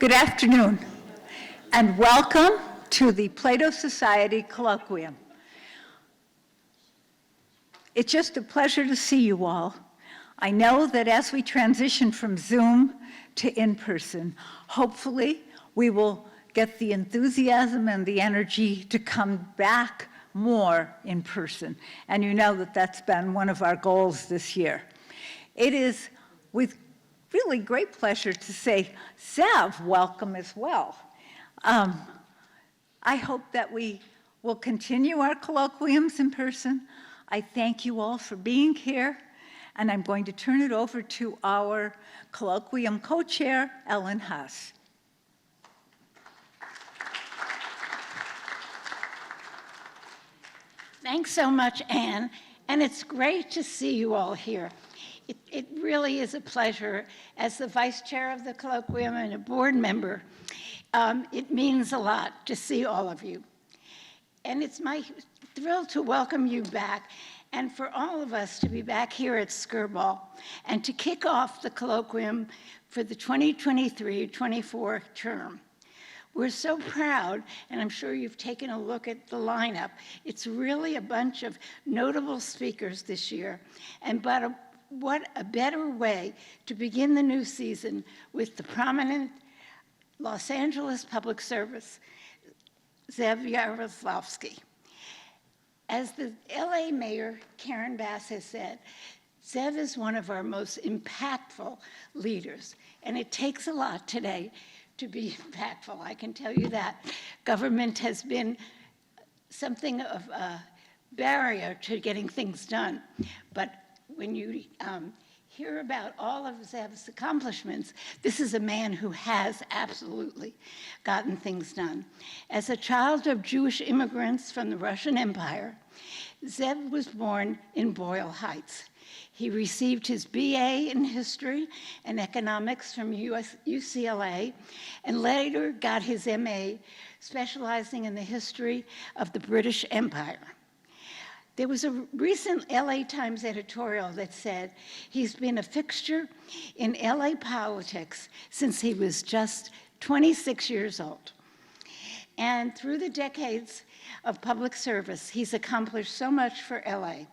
Good afternoon, and welcome to the Plato Society Colloquium. It's just a pleasure to see you all. I know that as we transition from Zoom to in-person, hopefully we will get the enthusiasm and the energy to come back more in person. And you know that that's been one of our goals this year. It is with really great pleasure to say, Zev, welcome as well. I hope that we will continue our colloquiums in person. I thank you all for being here, and I'm going to turn it over to our colloquium co-chair, Ellen Haas. Thanks so much, Anne, and it's great to see you all here. It really is a pleasure. As the vice chair of the colloquium and a board member, it means a lot to see all of you. And it's my thrill to welcome you back and for all of us to be back here at Skirball and to kick off the colloquium for the 2023-24 term. We're so proud, and I'm sure you've taken a look at the lineup. It's really a bunch of notable speakers this year, and what a better way to begin the new season with the prominent Los Angeles public service, Zev Yaroslavsky. As the LA Mayor, Karen Bass, has said, Zev is one of our most impactful leaders, and it takes a lot today to be impactful, I can tell you that. Government has been something of a barrier to getting things done, but when you hear about all of Zev's accomplishments, this is a man who has absolutely gotten things done. As a child of Jewish immigrants from the Russian Empire, Zev was born in Boyle Heights. He received his BA in history and economics from UCLA, and later got his MA, specializing in the history of the British Empire. There was a recent LA Times editorial that said he's been a fixture in LA politics since he was just 26 years old. And through the decades of public service, he's accomplished so much for LA.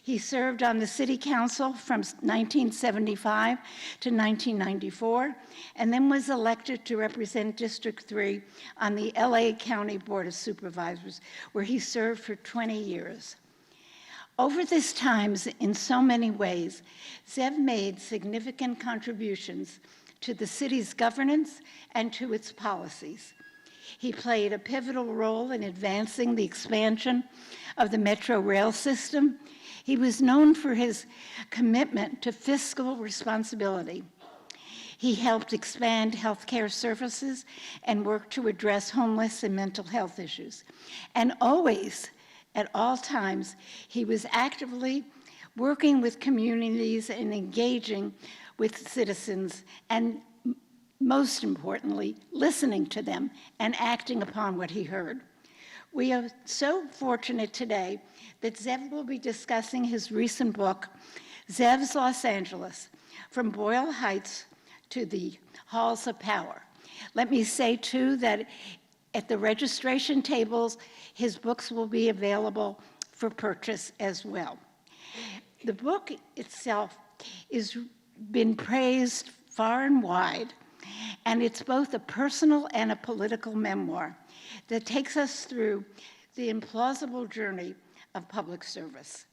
He served on the City Council from 1975 to 1994, and then was elected to represent District 3 on the LA County Board of Supervisors, where he served for 20 years. Over this time, in so many ways, Zev made significant contributions to the city's governance and to its policies. He played a pivotal role in advancing the expansion of the Metro rail system. He was known for his commitment to fiscal responsibility. He helped expand healthcare services and worked to address homeless and mental health issues. And always, at all times, he was actively working with communities and engaging with citizens, and most importantly, listening to them and acting upon what he heard. We are so fortunate today that Zev will be discussing his recent book, Zev's Los Angeles, From Boyle Heights to the Halls of Power. Let me say, too, that at the registration tables, his books will be available for purchase as well. The book itself has been praised far and wide, and it's both a personal and a political memoir that takes us through the implausible journey of public service.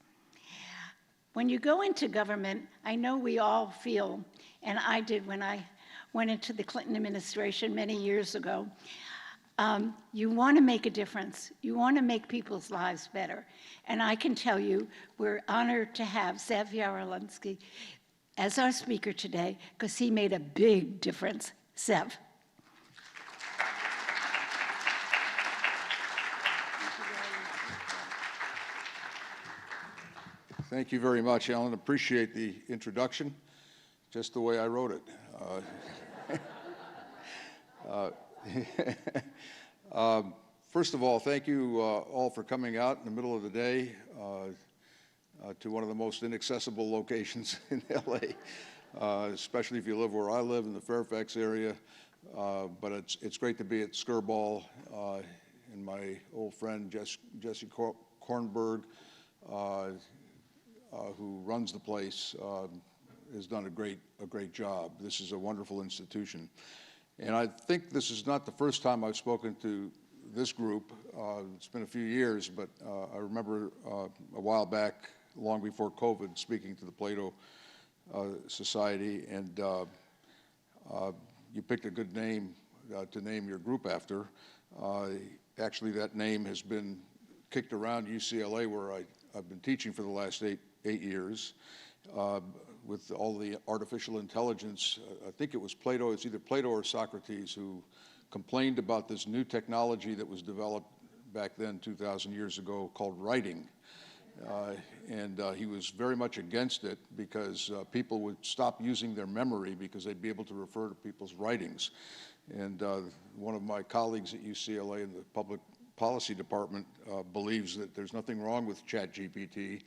When you go into government, I know we all feel, and I did when I went into the Clinton administration many years ago, you want to make a difference. You want to make people's lives better. And I can tell you, we're honored to have Zev Yaroslavsky as our speaker today, because he made a big difference. Zev. Thank you very much, Ellen. Appreciate the introduction, just the way I wrote it. First of all, thank you all for coming out in the middle of the day to one of the most inaccessible locations in LA, especially if you live where I live in the Fairfax area. but it's great to be at Skirball, and my old friend Jesse Kornberg, who runs the place, has done a great job. This is a wonderful institution. And I think this is not the first time I've spoken to this group. It's been a few years, but I remember a while back, long before COVID, speaking to the Plato Society, and you picked a good name to name your group after. Actually, that name has been kicked around UCLA, where I've been teaching for the last eight years. With all the artificial intelligence, I think it was Plato, it's either Plato or Socrates, who complained about this new technology that was developed back then, 2,000 years ago, called writing. And he was very much against it because people would stop using their memory because they'd be able to refer to people's writings. And one of my colleagues at UCLA in the public policy department believes that there's nothing wrong with ChatGPT,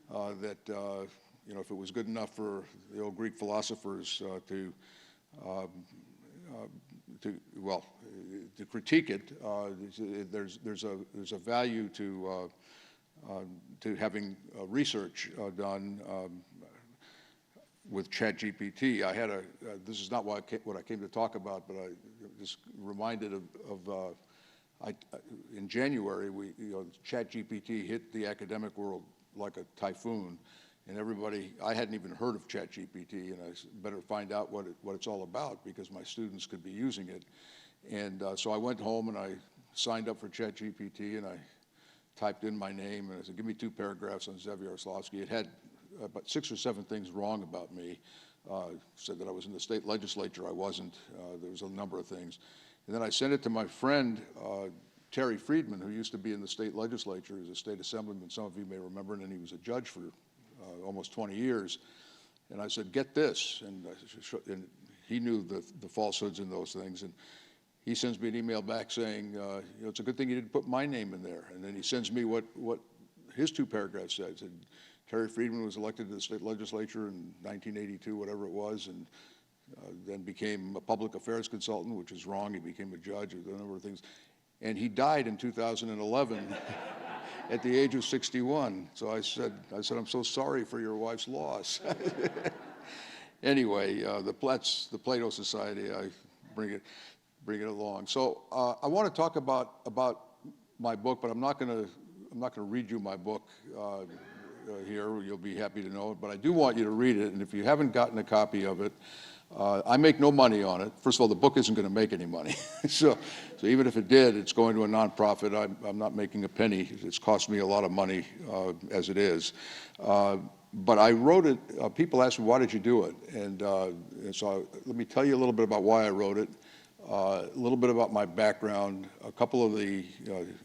that you know, if it was good enough for the old Greek philosophers to critique it, there's a value to having research done with ChatGPT. I had this is not what I came to talk about, but I just reminded of in January, ChatGPT hit the academic world like a typhoon, and everybody, I hadn't even heard of ChatGPT, and I better find out what it's all about because my students could be using it. And so I went home and I signed up for ChatGPT, and I typed in my name, and I said, give me 2 paragraphs on Zev Yaroslavsky. It had about 6 or 7 things wrong about me. Said that I was in the state legislature. I wasn't. There was a number of things. And then I sent it to my friend, Terry Friedman, who used to be in the state legislature as a state assemblyman. Some of you may remember, and then he was a judge for almost 20 years. And I said, get this. And he knew the falsehoods in those things. And he sends me an email back saying, you know, it's a good thing you didn't put my name in there. And then he sends me what his 2 paragraphs said. Said Terry Friedman was elected to the state legislature in 1982, whatever it was, and then became a public affairs consultant, which is wrong. He became a judge, a number of things. And he died in 2011 at the age of 61. So I said, I'm so sorry for your wife's loss. Anyway, the Plato Society, I bring it along. So I want to talk about my book, but I'm not going to read you my book here. You'll be happy to know it, but I do want you to read it. And if you haven't gotten a copy of it, I make no money on it. First of all, the book isn't going to make any money. so even if it did, it's going to a nonprofit. I'm not making a penny. It's cost me a lot of money as it is. But I wrote it. People ask me, why did you do it? And so let me tell you a little bit about why I wrote it. A little bit about my background, a couple of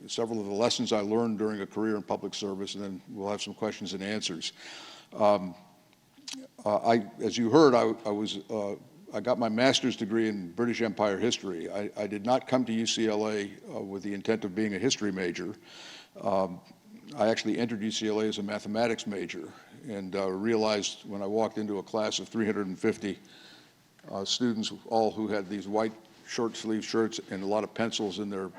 several of the lessons I learned during a career in public service, and then we'll have some questions and answers. As you heard, I got my master's degree in British Empire history. I did not come to UCLA with the intent of being a history major. I actually entered UCLA as a mathematics major, and realized when I walked into a class of 350 students, all who had these white short sleeve shirts and a lot of pencils in their,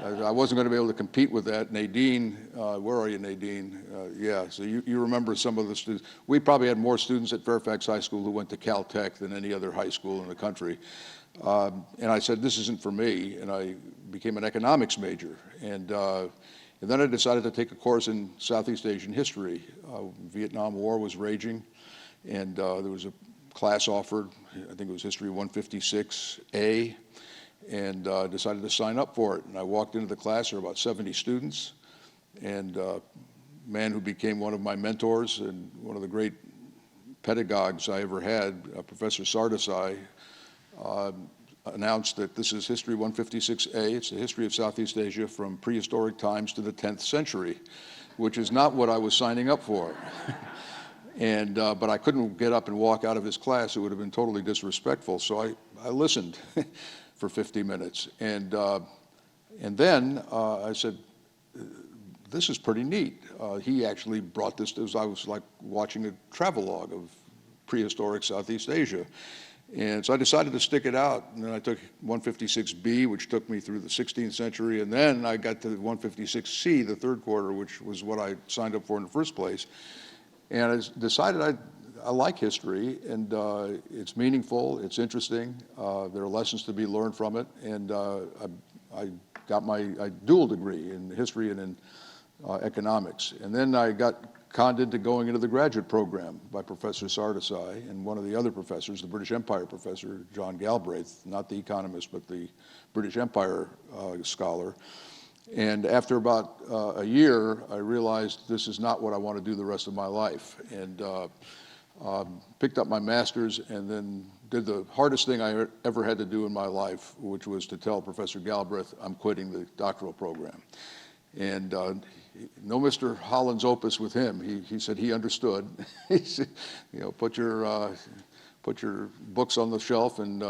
I wasn't going to be able to compete with that. Nadine, where are you, Nadine? Yeah, so you remember some of the students. We probably had more students at Fairfax High School who went to Caltech than any other high school in the country. And I said, this isn't for me, and I became an economics major. And then I decided to take a course in Southeast Asian history. Vietnam War was raging, and there was a class offered, I think it was History 156A, and decided to sign up for it. And I walked into the class, there were about 70 students, and a man who became one of my mentors and one of the great pedagogues I ever had, Professor Sardesai, announced that this is History 156A. It's the history of Southeast Asia from prehistoric times to the 10th century, which is not what I was signing up for. And but I couldn't get up and walk out of his class. It would have been totally disrespectful. So I listened for 50 minutes. And then I said, this is pretty neat. He actually brought this, I was like watching a travelogue of prehistoric Southeast Asia. And so I decided to stick it out, and then I took 156B, which took me through the 16th century, and then I got to 156C, the third quarter, which was what I signed up for in the first place. And I decided I like history, and it's meaningful, it's interesting, there are lessons to be learned from it, and I got my dual degree in history and in economics. And then I got conned into going into the graduate program by Professor Sardesai and one of the other professors, the British Empire professor, John Galbraith, not the economist, but the British Empire scholar. And after about a year, I realized this is not what I want to do the rest of my life. And picked up my master's and then did the hardest thing I ever had to do in my life, which was to tell Professor Galbraith I'm quitting the doctoral program. And no Mr. Holland's opus with him. He said he understood. He said, you know, put your books on the shelf, and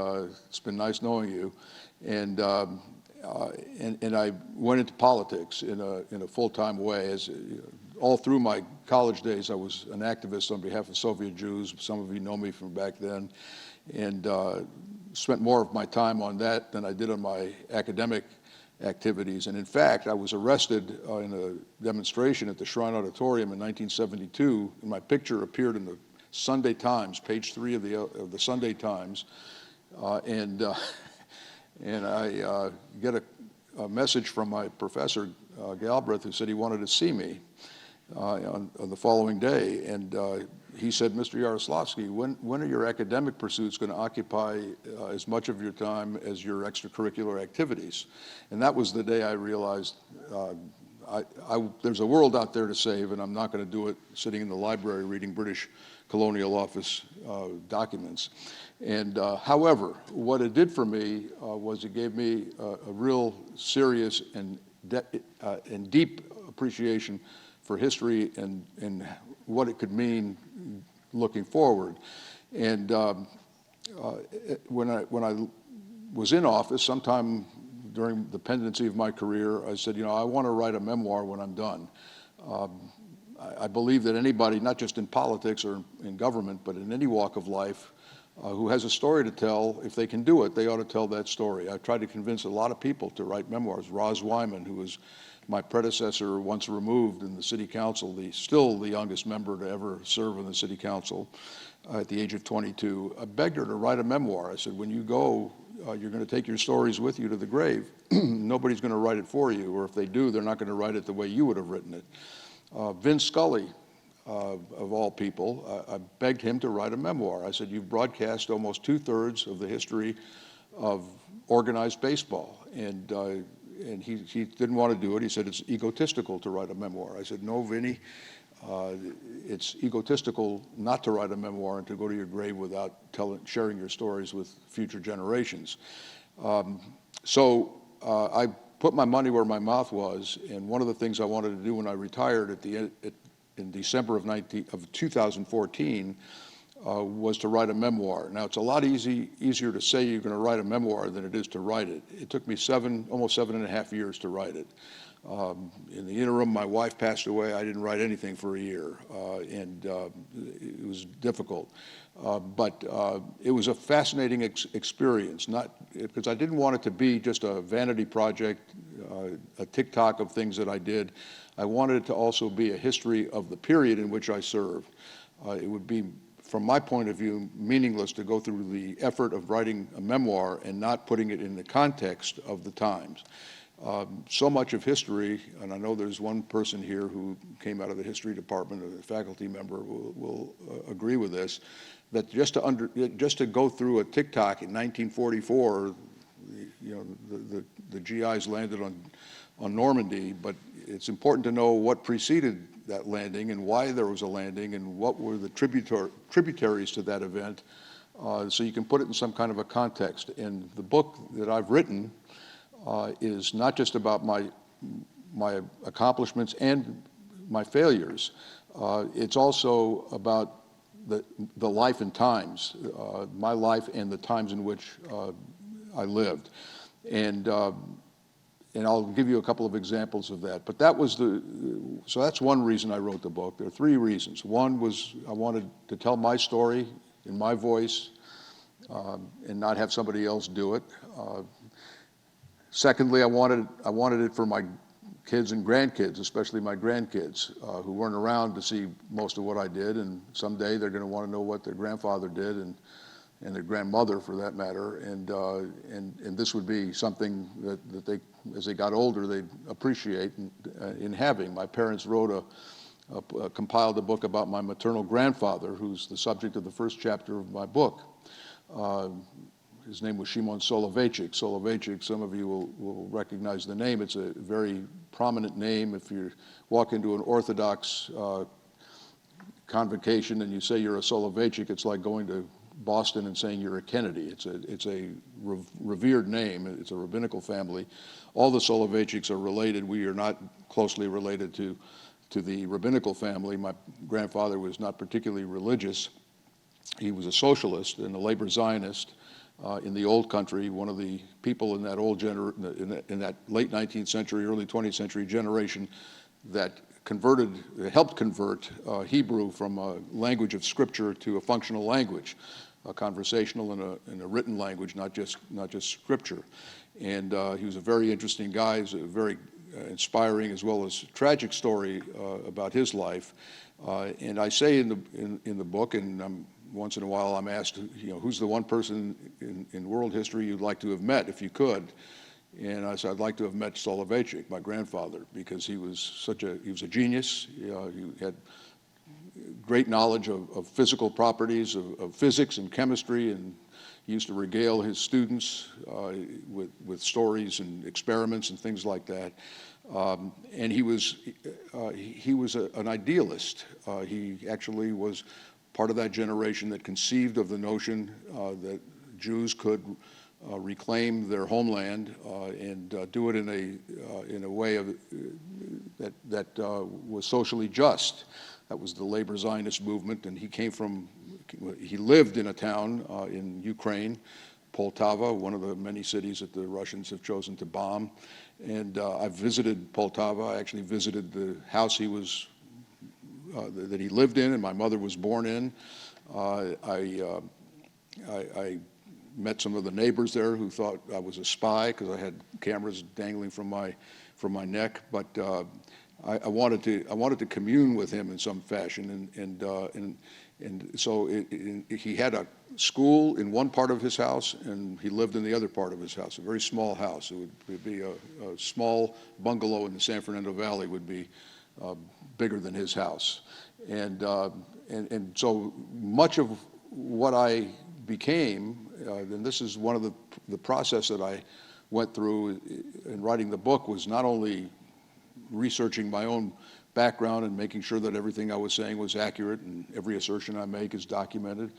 it's been nice knowing you. And I went into politics in a full-time way. As all through my college days, I was an activist on behalf of Soviet Jews. Some of you know me from back then, and spent more of my time on that than I did on my academic activities. And in fact, I was arrested in a demonstration at the Shrine Auditorium in 1972, and my picture appeared in the Sunday Times, page 3 of the Sunday Times, and I get a message from my professor, Galbraith, who said he wanted to see me on the following day, and he said, Mr. Yaroslavsky, when are your academic pursuits going to occupy as much of your time as your extracurricular activities? And that was the day I realized there's a world out there to save, and I'm not going to do it sitting in the library reading British Colonial Office documents. And however, what it did for me was it gave me a real serious and deep appreciation for history and what it could mean looking forward. And when I was in office, sometime during the pendency of my career, I said, you know, I want to write a memoir when I'm done. I believe that anybody, not just in politics or in government, but in any walk of life, who has a story to tell, if they can do it, they ought to tell that story. I've tried to convince a lot of people to write memoirs. Roz Wyman, who was my predecessor once removed in the city council, still the youngest member to ever serve in the city council at the age of 22, I begged her to write a memoir. I said, when you go, you're going to take your stories with you to the grave. Nobody's going to write it for you, or if they do, they're not going to write it the way you would have written it. Vince Scully, of all people, I begged him to write a memoir. I said, you've broadcast almost 2/3 of the history of organized baseball. And he didn't want to do it. He said, it's egotistical to write a memoir. I said, no, Vinny, it's egotistical not to write a memoir and to go to your grave without sharing your stories with future generations. So I put my money where my mouth was, and one of the things I wanted to do when I retired in December of 2014 was to write a memoir. Now, it's a lot easier to say you're going to write a memoir than it is to write it. It took me almost 7.5 years to write it. In the interim, my wife passed away. I didn't write anything for a year, and it was difficult. But it was a fascinating experience, because I didn't want it to be just a vanity project, a TikTok of things that I did. I wanted it to also be a history of the period in which I served. It would be, from my point of view, meaningless to go through the effort of writing a memoir and not putting it in the context of the times. So much of history, and I know there's one person here who came out of the history department, a faculty member will agree with this, that just to go through a TikTok in 1944, you know, the GIs landed on Normandy, but it's important to know what preceded that landing and why there was a landing and what were the tributaries to that event, so you can put it in some kind of a context. And the book that I've written is not just about my accomplishments and my failures. It's also about the life and times, my life and the times in which I lived. And I'll give you a couple of examples of that. But so that's one reason I wrote the book. There are 3 reasons. One was I wanted to tell my story in my voice, and not have somebody else do it. Secondly, I wanted it for my kids and grandkids, especially my grandkids, who weren't around to see most of what I did, and someday they're going to want to know what their grandfather did, and their grandmother, for that matter, and this would be something that they, as they got older, they'd appreciate in having. My parents wrote compiled a book about my maternal grandfather, who's the subject of the first chapter of my book. His name was Shimon Soloveitchik. Soloveitchik, some of you will recognize the name. It's a very prominent name. If you walk into an Orthodox convocation and you say you're a Soloveitchik, it's like going to Boston and saying you're a Kennedy. It's a revered name. It's a rabbinical family. All the Soloveitchiks are related. We are not closely related to the rabbinical family. My grandfather was not particularly religious. He was a socialist and a labor Zionist in the old country, one of the people in that in that late 19th century, early 20th century generation that helped convert Hebrew from a language of scripture to a functional language, a conversational and a written language, not just scripture. And he was a very interesting guy. He was a very inspiring as well as tragic story about his life. And I say in the book, and once in a while I'm asked, who's the one person in world history you'd like to have met if you could? And I said, I'd like to have met Soloveitchik, my grandfather, because he was a genius. He had great knowledge of physical properties, of physics and chemistry, and he used to regale his students with stories and experiments and things like that. And he was an idealist. He actually was part of that generation that conceived of the notion that Jews could reclaim their homeland and do it in a way that was socially just. That was the labor Zionist movement, and he lived in a town in Ukraine, Poltava, one of the many cities that the Russians have chosen to bomb. And I've visited Poltava. I actually visited the house that he lived in and my mother was born in. I met some of the neighbors there who thought I was a spy because I had cameras dangling from my neck. But I wanted to commune with him in some fashion, and so he had a school in one part of his house, and he lived in the other part of his house. A very small house. It would be a small bungalow in the San Fernando Valley would be bigger than his house, and so much of what I became, and this is one of the process that I went through in writing the book, was not only researching my own background and making sure that everything I was saying was accurate and every assertion I make is documented.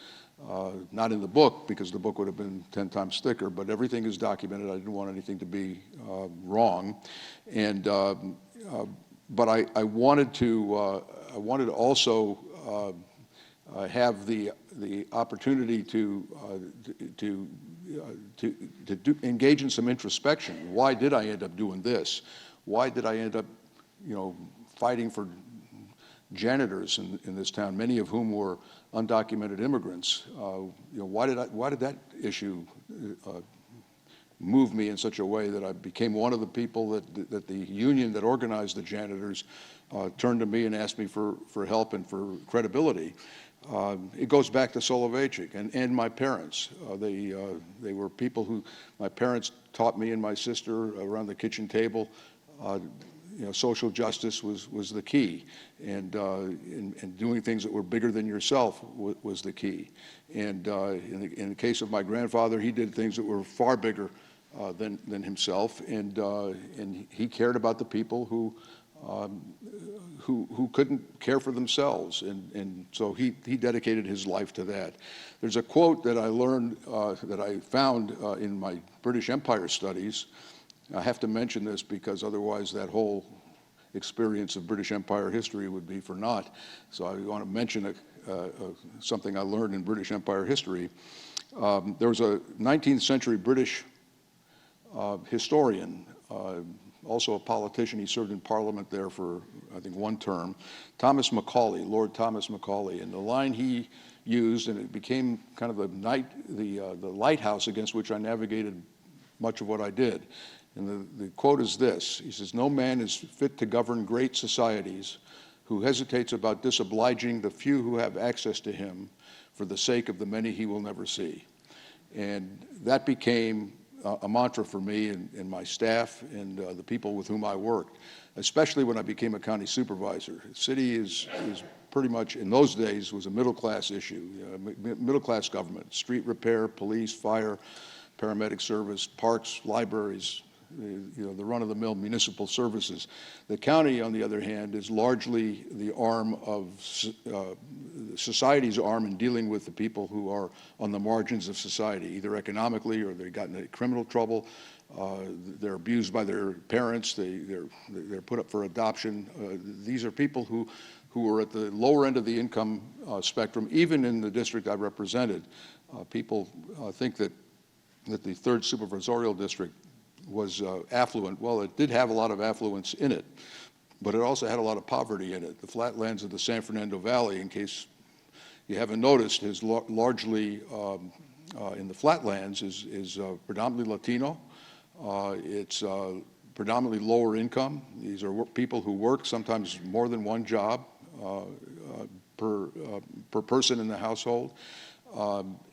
Not in the book, because the book would have been 10 times thicker, but everything is documented. I didn't want anything to be wrong. And but I wanted to also have the opportunity to engage in some introspection. Why did I end up doing this? Why did I end up, fighting for janitors in this town, many of whom were undocumented immigrants? Why did that issue move me in such a way that I became one of the people that the union that organized the janitors turned to me and asked me for help and for credibility? It goes back to Soloveitchik and my parents. They were people who, my parents taught me and my sister around the kitchen table, social justice was the key, and doing things that were bigger than yourself was the key. And in the case of my grandfather, he did things that were far bigger than himself, and he cared about the people who couldn't care for themselves, and so he dedicated his life to that. There's a quote that I learned, that I found in my British Empire studies. I have to mention this because otherwise that whole experience of British Empire history would be for naught. So I want to mention something I learned in British Empire history. There was a 19th century British historian, also a politician. He served in Parliament there for, I think, one term, Thomas Macaulay, Lord Thomas Macaulay. And the line he used, and it became kind of the lighthouse against which I navigated much of what I did. And the quote is this. He says, "No man is fit to govern great societies who hesitates about disobliging the few who have access to him for the sake of the many he will never see." And that became a mantra for me and my staff and the people with whom I worked, especially when I became a county supervisor. The city is pretty much, in those days, was a middle-class issue, middle-class government, street repair, police, fire, paramedic service, parks, libraries, the run-of-the-mill municipal services. The county, on the other hand, is largely the arm of society's arm in dealing with the people who are on the margins of society, either economically or they got into criminal trouble, they're abused by their parents, they're put up for adoption. These are people who are at the lower end of the income spectrum, even in the district I represented. People think that the 3rd Supervisorial District was affluent. Well, it did have a lot of affluence in it, but it also had a lot of poverty in it. The flatlands of the San Fernando Valley, in case you haven't noticed, is largely in the flatlands is predominantly Latino. It's predominantly lower income. These are people who work sometimes more than one job per person in the household.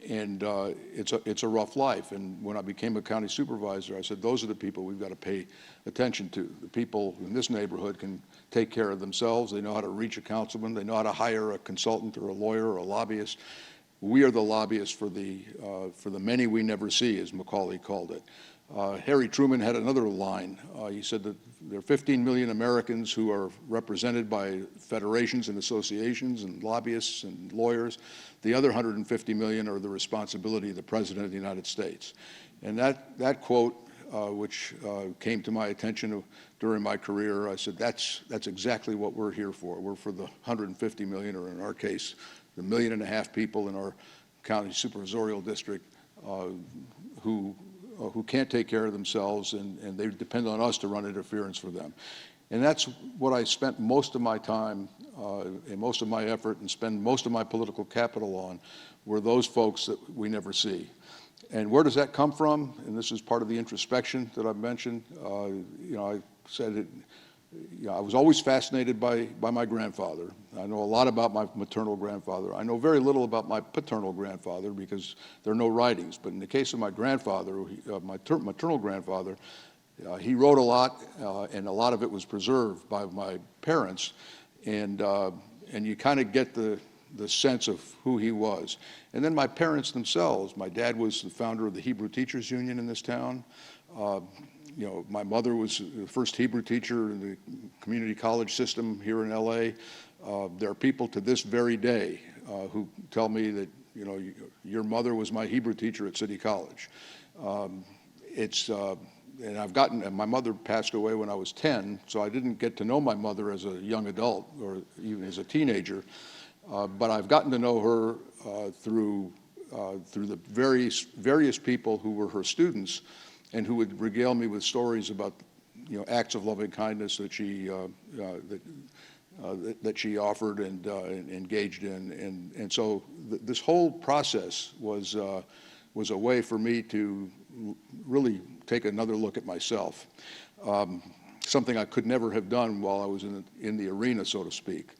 It's a rough life. And when I became a county supervisor, I said, those are the people we've got to pay attention to. The people in this neighborhood can take care of themselves. They know how to reach a councilman. They know how to hire a consultant or a lawyer or a lobbyist. We are the lobbyists for the many we never see, as Macaulay called it. Harry Truman had another line. He said that there are 15 million Americans who are represented by federations and associations and lobbyists and lawyers. The other 150 million are the responsibility of the President of the United States. And that quote, which came to my attention during my career, I said, that's exactly what we're here for. We're for the 150 million, or in our case, the 1.5 million people in our county supervisorial district who can't take care of themselves, and they depend on us to run interference for them. And that's what I spent most of my time and most of my effort and spend most of my political capital on, were those folks that we never see. And where does that come from? And this is part of the introspection that I've mentioned. I said it, I was always fascinated by my grandfather. I know a lot about my maternal grandfather. I know very little about my paternal grandfather because there are no writings. But in the case of my grandfather, my maternal grandfather, he wrote a lot, and a lot of it was preserved by my parents. And you kind of get the sense of who he was. And then my parents themselves. My dad was the founder of the Hebrew Teachers Union in this town. My mother was the first Hebrew teacher in the community college system here in LA. There are people to this very day who tell me that, your mother was my Hebrew teacher at City College. And my mother passed away when I was 10, so I didn't get to know my mother as a young adult or even as a teenager. But I've gotten to know her through the various people who were her students, and who would regale me with stories about, acts of loving kindness that she offered and engaged in, and so this whole process was a way for me to really take another look at myself, something I could never have done while I was in the arena, so to speak.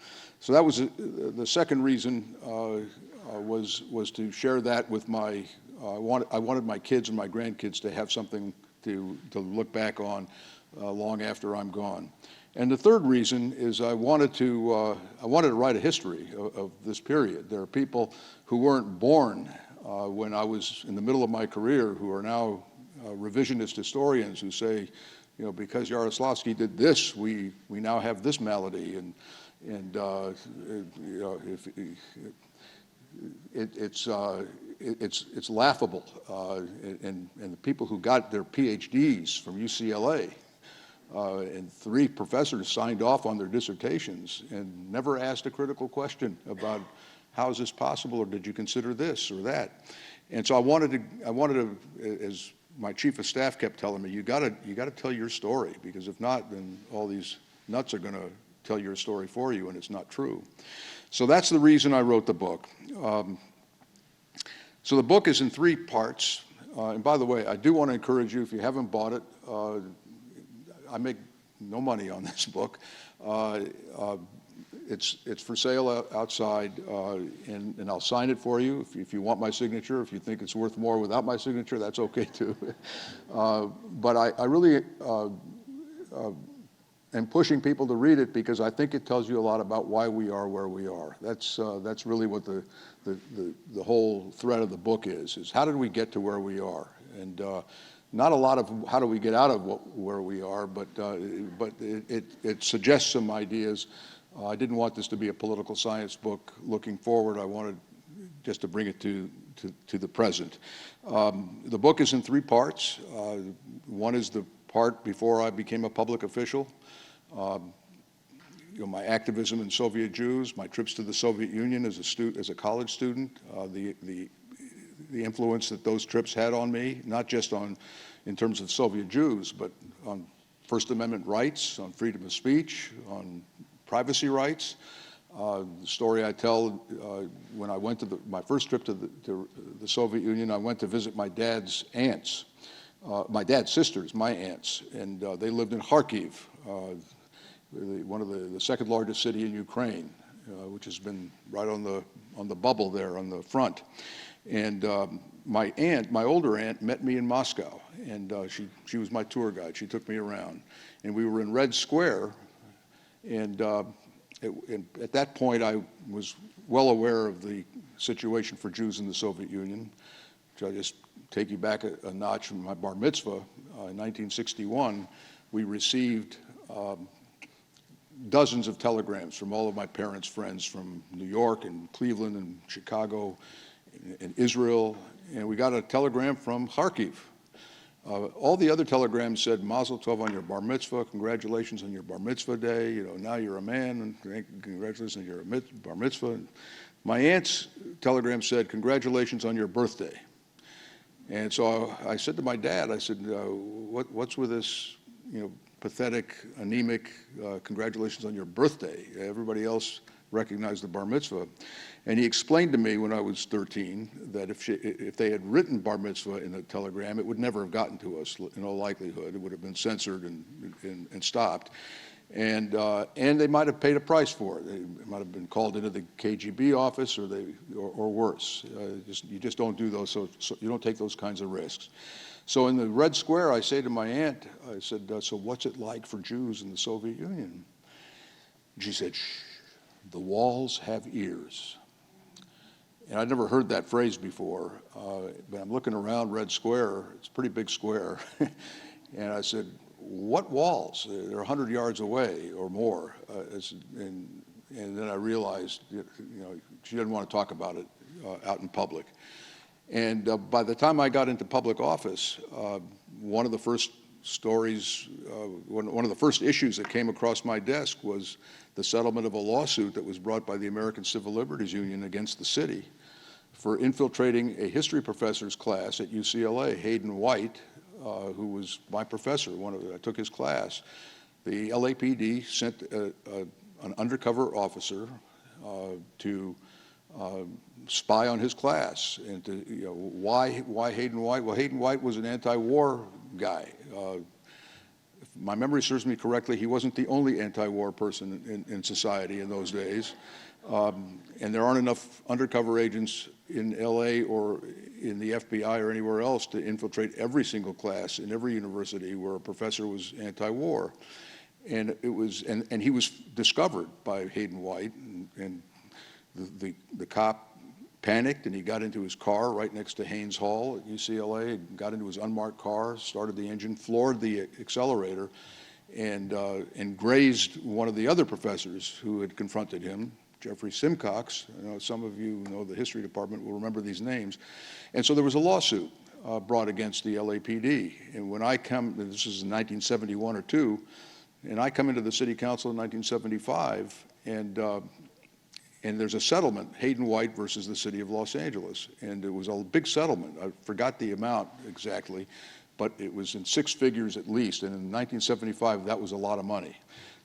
So that was the second reason was to share that with my. I wanted my kids and my grandkids to have something to look back on long after I'm gone. And the third reason is I wanted to write a history of this period. There are people who weren't born when I was in the middle of my career who are now revisionist historians who say, because Yaroslavsky did this, we now have this malady, and it's laughable, and the people who got their PhDs from UCLA, and 3 professors signed off on their dissertations and never asked a critical question about how is this possible, or did you consider this or that? And so I wanted to, as my chief of staff kept telling me, you got to tell your story, because if not, then all these nuts are going to tell your story for you, and it's not true. So that's the reason I wrote the book. So the book is in 3 parts. And by the way, I do want to encourage you, if you haven't bought it, I make no money on this book. It's for sale outside, and I'll sign it for you if you want my signature. If you think it's worth more without my signature, that's okay too. But I really am pushing people to read it because I think it tells you a lot about why we are where we are. That's really what the whole thread of the book is how did we get to where we are? And not a lot of how do we get out of where we are, but it suggests some ideas. I didn't want this to be a political science book looking forward. I wanted just to bring it to the present. The book is in 3 parts. One is the part before I became a public official. My activism in Soviet Jews, my trips to the Soviet Union as a college student, the influence that those trips had on me, not just in terms of Soviet Jews, but on First Amendment rights, on freedom of speech, on privacy rights. The story I tell when I went to my first trip to the Soviet Union, I went to visit my dad's aunts, my dad's sisters, my aunts, and they lived in Kharkiv, one of the second largest city in Ukraine, which has been right on the bubble there on the front. And my older aunt, met me in Moscow, and she was my tour guide. She took me around, and we were in Red Square, and at that point I was well aware of the situation for Jews in the Soviet Union. So I just take you back a notch from my bar mitzvah in 1961. We received dozens of telegrams from all of my parents' friends from New York and Cleveland and Chicago and Israel, and we got a telegram from Kharkiv. All the other telegrams said, Mazel Tov on your bar mitzvah, congratulations on your bar mitzvah day, now you're a man, and congratulations on your bar mitzvah. And my aunt's telegram said, congratulations on your birthday. And so I said to my dad, I said, what's with this, pathetic, anemic, congratulations on your birthday? Everybody else recognized the bar mitzvah. And he explained to me when I was 13 that if they had written bar mitzvah in the telegram, it would never have gotten to us in all likelihood. It would have been censored and stopped. And they might have paid a price for it. They might have been called into the KGB office or worse. You just don't do those, so you don't take those kinds of risks. So in the Red Square, I say to my aunt, I said, so what's it like for Jews in the Soviet Union? She said, shh, the walls have ears. And I'd never heard that phrase before, but I'm looking around Red Square, it's a pretty big square, and I said, what walls? They're 100 yards away or more. And then I realized, she didn't want to talk about it out in public. And by the time I got into public office, one of the first stories, one of the first issues that came across my desk was the settlement of a lawsuit that was brought by the American Civil Liberties Union against the city for infiltrating a history professor's class at UCLA, Hayden White, who was my professor. I took his class. The LAPD sent an undercover officer to spy on his class, and to why Hayden White? Well, Hayden White was an anti-war guy. If my memory serves me correctly, he wasn't the only anti-war person in society in those days, and there aren't enough undercover agents in LA or in the FBI or anywhere else to infiltrate every single class in every university where a professor was anti-war. And and he was discovered by Hayden White, and the cop panicked, and he got into his car right next to Haynes Hall at UCLA, got into his unmarked car, started the engine, floored the accelerator, and grazed one of the other professors who had confronted him, Jeffrey Simcox. Some of you know the history department will remember these names. And so there was a lawsuit brought against the LAPD. And when I this is in 1971 or 2, and I come into the city council in 1975, and there's a settlement, Hayden White versus the city of Los Angeles. And it was a big settlement. I forgot the amount exactly, but it was in six figures at least, and in 1975, that was a lot of money.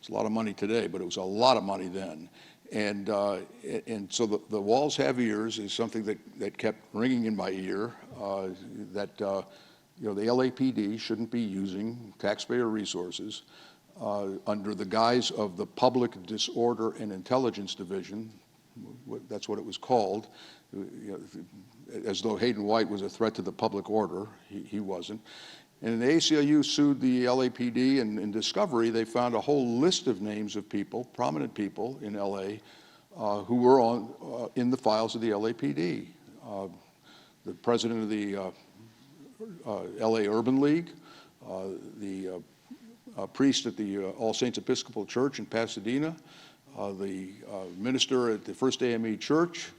It's a lot of money today, but it was a lot of money then. And so the walls have ears is something that kept ringing in my ear, that you know, the LAPD shouldn't be using taxpayer resources under the guise of the Public Disorder and Intelligence Division. That's what it was called, you know, as though Hayden White was a threat to the public order. He wasn't. And the ACLU sued the LAPD, and in discovery, they found a whole list of names of people, prominent people in LA, who were in the files of the LAPD. The president of the LA Urban League, the priest at the All Saints Episcopal Church in Pasadena, the minister at the First AME Church,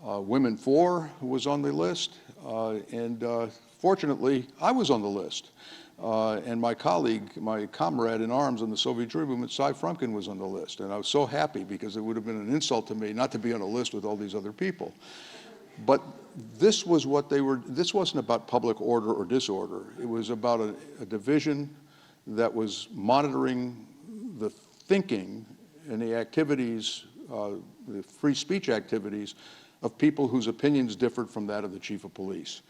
Women For was on the list, and fortunately, I was on the list. And my colleague, my comrade in arms on the Soviet Jewry movement, Cy Frumkin, was on the list. And I was so happy because it would have been an insult to me not to be on a list with all these other people. But this was what they were, this wasn't about public order or disorder. It was about a division that was monitoring the thinking and the activities, the free speech activities of people whose opinions differed from that of the chief of police.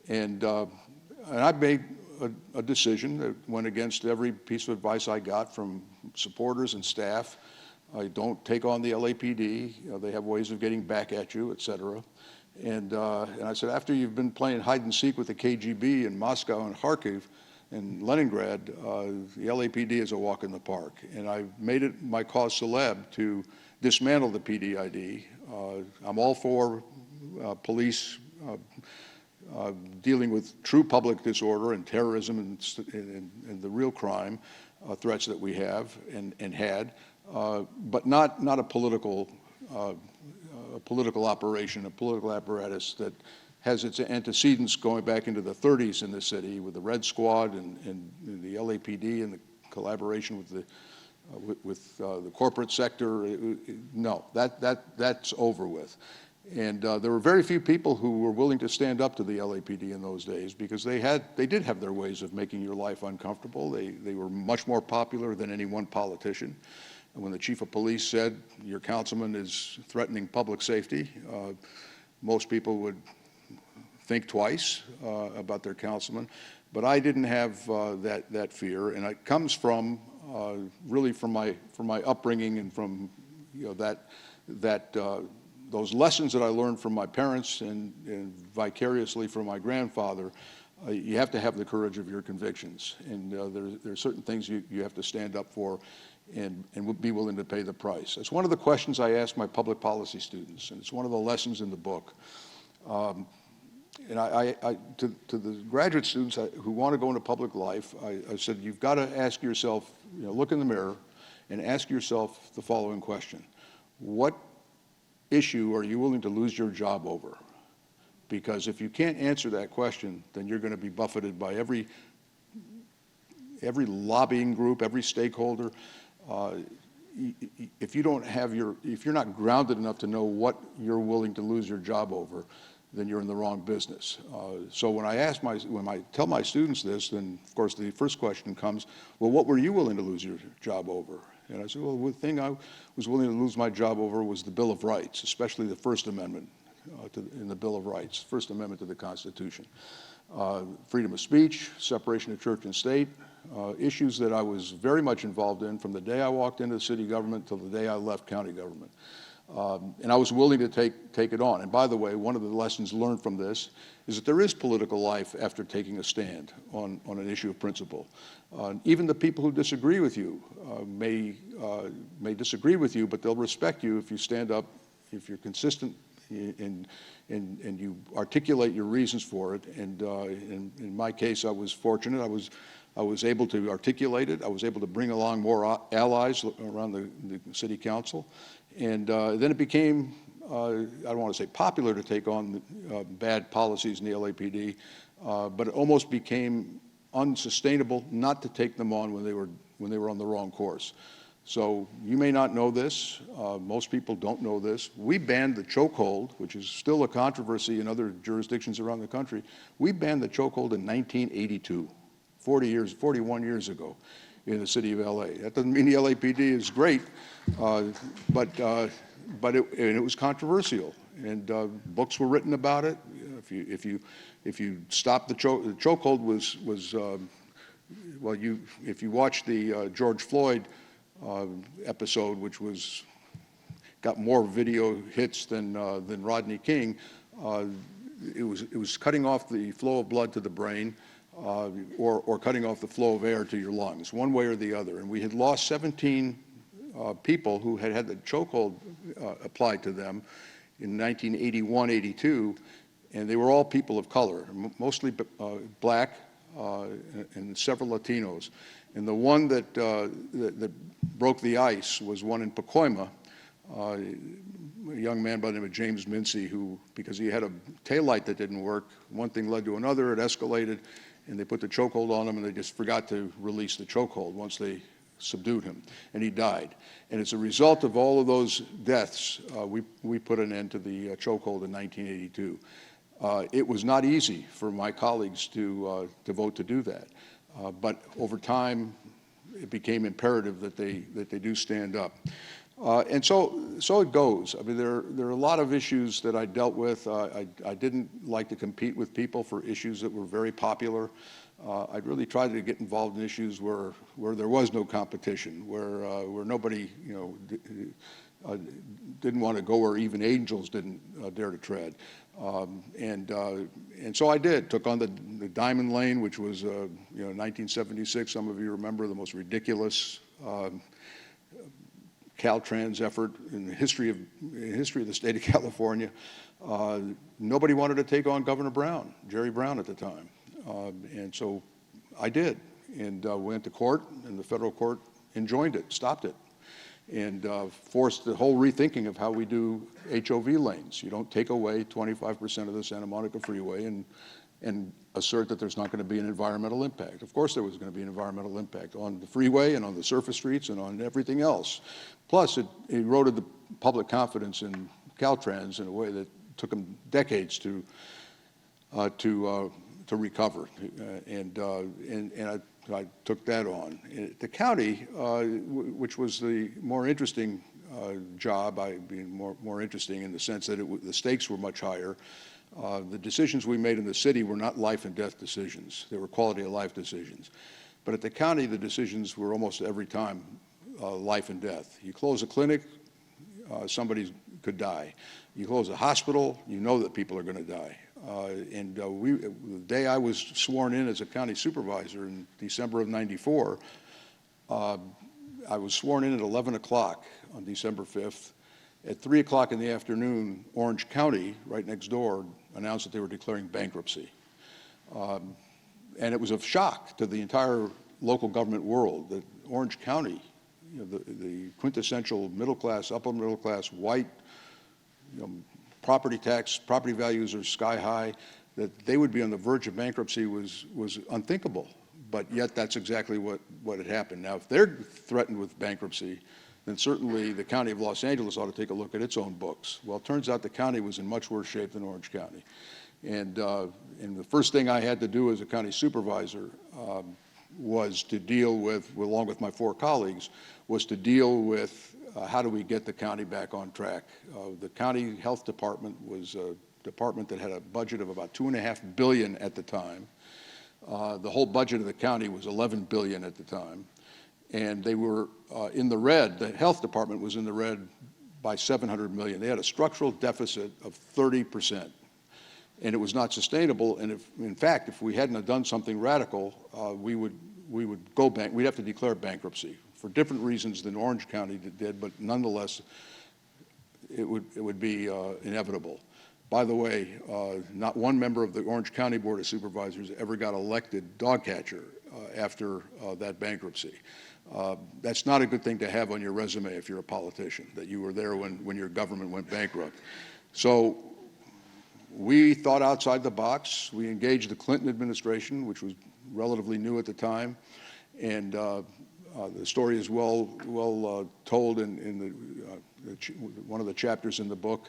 And I made a decision that went against every piece of advice I got from supporters and staff. I don't take on the LAPD. You know, they have ways of getting back at you, et cetera. And I said, after you've been playing hide and seek with the KGB in Moscow and Kharkiv and Leningrad, the LAPD is a walk in the park. And I made it my cause célèbre to dismantle the PDID. I'm all for police dealing with true public disorder and terrorism and the real crime threats that we have and had, but not a political operation, a political apparatus that has its antecedents going back into the 30s in the city with the Red Squad and the LAPD and the collaboration with the corporate sector. No, that's over with. And there were very few people who were willing to stand up to the LAPD in those days because they did have their ways of making your life uncomfortable. They were much more popular than any one politician. And when the chief of police said, your councilman is threatening public safety, most people would think twice about their councilman. But I didn't have that fear, and it comes from really from my upbringing and from, you know, those lessons that I learned from my parents and vicariously from my grandfather. You have to have the courage of your convictions, and there are certain things you have to stand up for and be willing to pay the price. It's one of the questions I ask my public policy students, and it's one of the lessons in the book. And to the graduate students who want to go into public life, I said, you've got to ask yourself, you know, look in the mirror and ask yourself the following question. What issue are you willing to lose your job over? Because if you can't answer that question, then you're going to be buffeted by every lobbying group, every stakeholder. If you're not grounded enough to know what you're willing to lose your job over, then you're in the wrong business. So when I tell my students this, then of course the first question comes, well, what were you willing to lose your job over? And I said, well, the thing I was willing to lose my job over was the Bill of Rights, especially the First Amendment in the Bill of Rights, First Amendment to the Constitution. Freedom of speech, separation of church and state, issues that I was very much involved in from the day I walked into city government till the day I left county government. And I was willing to take it on. And by the way, one of the lessons learned from this is that there is political life after taking a stand on an issue of principle. Even the people who disagree with you may disagree with you, but they'll respect you if you stand up, if you're consistent and you articulate your reasons for it. And in my case, I was fortunate. I was able to articulate it. I was able to bring along more allies around the city council. And then it became, I don't want to say popular to take on bad policies in the LAPD, but it almost became unsustainable not to take them on when they were on the wrong course. So you may not know this. Most people don't know this. We banned the chokehold, which is still a controversy in other jurisdictions around the country. We banned the chokehold in 1982. 41 years ago in the city of LA. That doesn't mean the LAPD is great, but it was controversial, and books were written about it. If you stop the chokehold was well, if you watch the George Floyd episode, which got more video hits than Rodney King, it was cutting off the flow of blood to the brain, or cutting off the flow of air to your lungs, one way or the other. And we had lost 17 people who had the chokehold applied to them in 1981, 82, and they were all people of color, mostly black, and several Latinos. And the one that broke the ice was one in Pacoima, a young man by the name of James Mincy, who, because he had a taillight that didn't work, one thing led to another, it escalated, and they put the chokehold on him, and they just forgot to release the chokehold once they subdued him, and he died. And as a result of all of those deaths, we put an end to the chokehold in 1982. It was not easy for my colleagues to vote to do that, but over time, it became imperative that they do stand up. And so it goes. I mean, there are a lot of issues that I dealt with. I didn't like to compete with people for issues that were very popular. I really tried to get involved in issues where there was no competition, where nobody, didn't want to go where even angels didn't dare to tread. And so I did. Took on the Diamond Lane, which was, 1976. Some of you remember the most ridiculous Caltrans effort in the history of the state of California. Nobody wanted to take on Governor Brown, Jerry Brown at the time, and so I did, and went to court, and the federal court enjoined it, stopped it, and forced the whole rethinking of how we do HOV lanes. You don't take away 25% of the Santa Monica Freeway and assert that there's not going to be an environmental impact. Of course there was going to be an environmental impact on the freeway and on the surface streets and on everything else. Plus, it eroded the public confidence in Caltrans in a way that took them decades to recover, and I took that on. The county, which was the more interesting job, more interesting in the sense that the stakes were much higher. The decisions we made in the city were not life and death decisions. They were quality of life decisions. But at the county, the decisions were almost every time life and death. You close a clinic, somebody could die. You close a hospital, you know that people are going to die. The day I was sworn in as a county supervisor in December of '94, I was sworn in at 11 o'clock on December 5th. At 3 o'clock in the afternoon, Orange County, right next door, announced that they were declaring bankruptcy. And it was a shock to the entire local government world that Orange County, the quintessential middle class, upper middle class, white, property values are sky high, that they would be on the verge of bankruptcy was unthinkable. But yet that's exactly what had happened. Now, if they're threatened with bankruptcy, then certainly the County of Los Angeles ought to take a look at its own books. Well, it turns out the county was in much worse shape than Orange County. And the first thing I had to do as a county supervisor was to deal with, along with my 4 colleagues, was to deal with how do we get the county back on track. The county health department was a department that had a budget of about $2.5 billion at the time. The whole budget of the county was $11 billion at the time. And they were in the red. The health department was in the red by $700 million. They had a structural deficit of 30%. And it was not sustainable. And in fact, if we hadn't have done something radical, we would go we'd have to declare bankruptcy for different reasons than Orange County did, but nonetheless, it would be inevitable. By the way, not one member of the Orange County Board of Supervisors ever got elected dog catcher after that bankruptcy. That's not a good thing to have on your resume if you're a politician, that you were there when your government went bankrupt. So we thought outside the box. We engaged the Clinton administration, which was relatively new at the time, and the story is well told in one of the chapters in the book.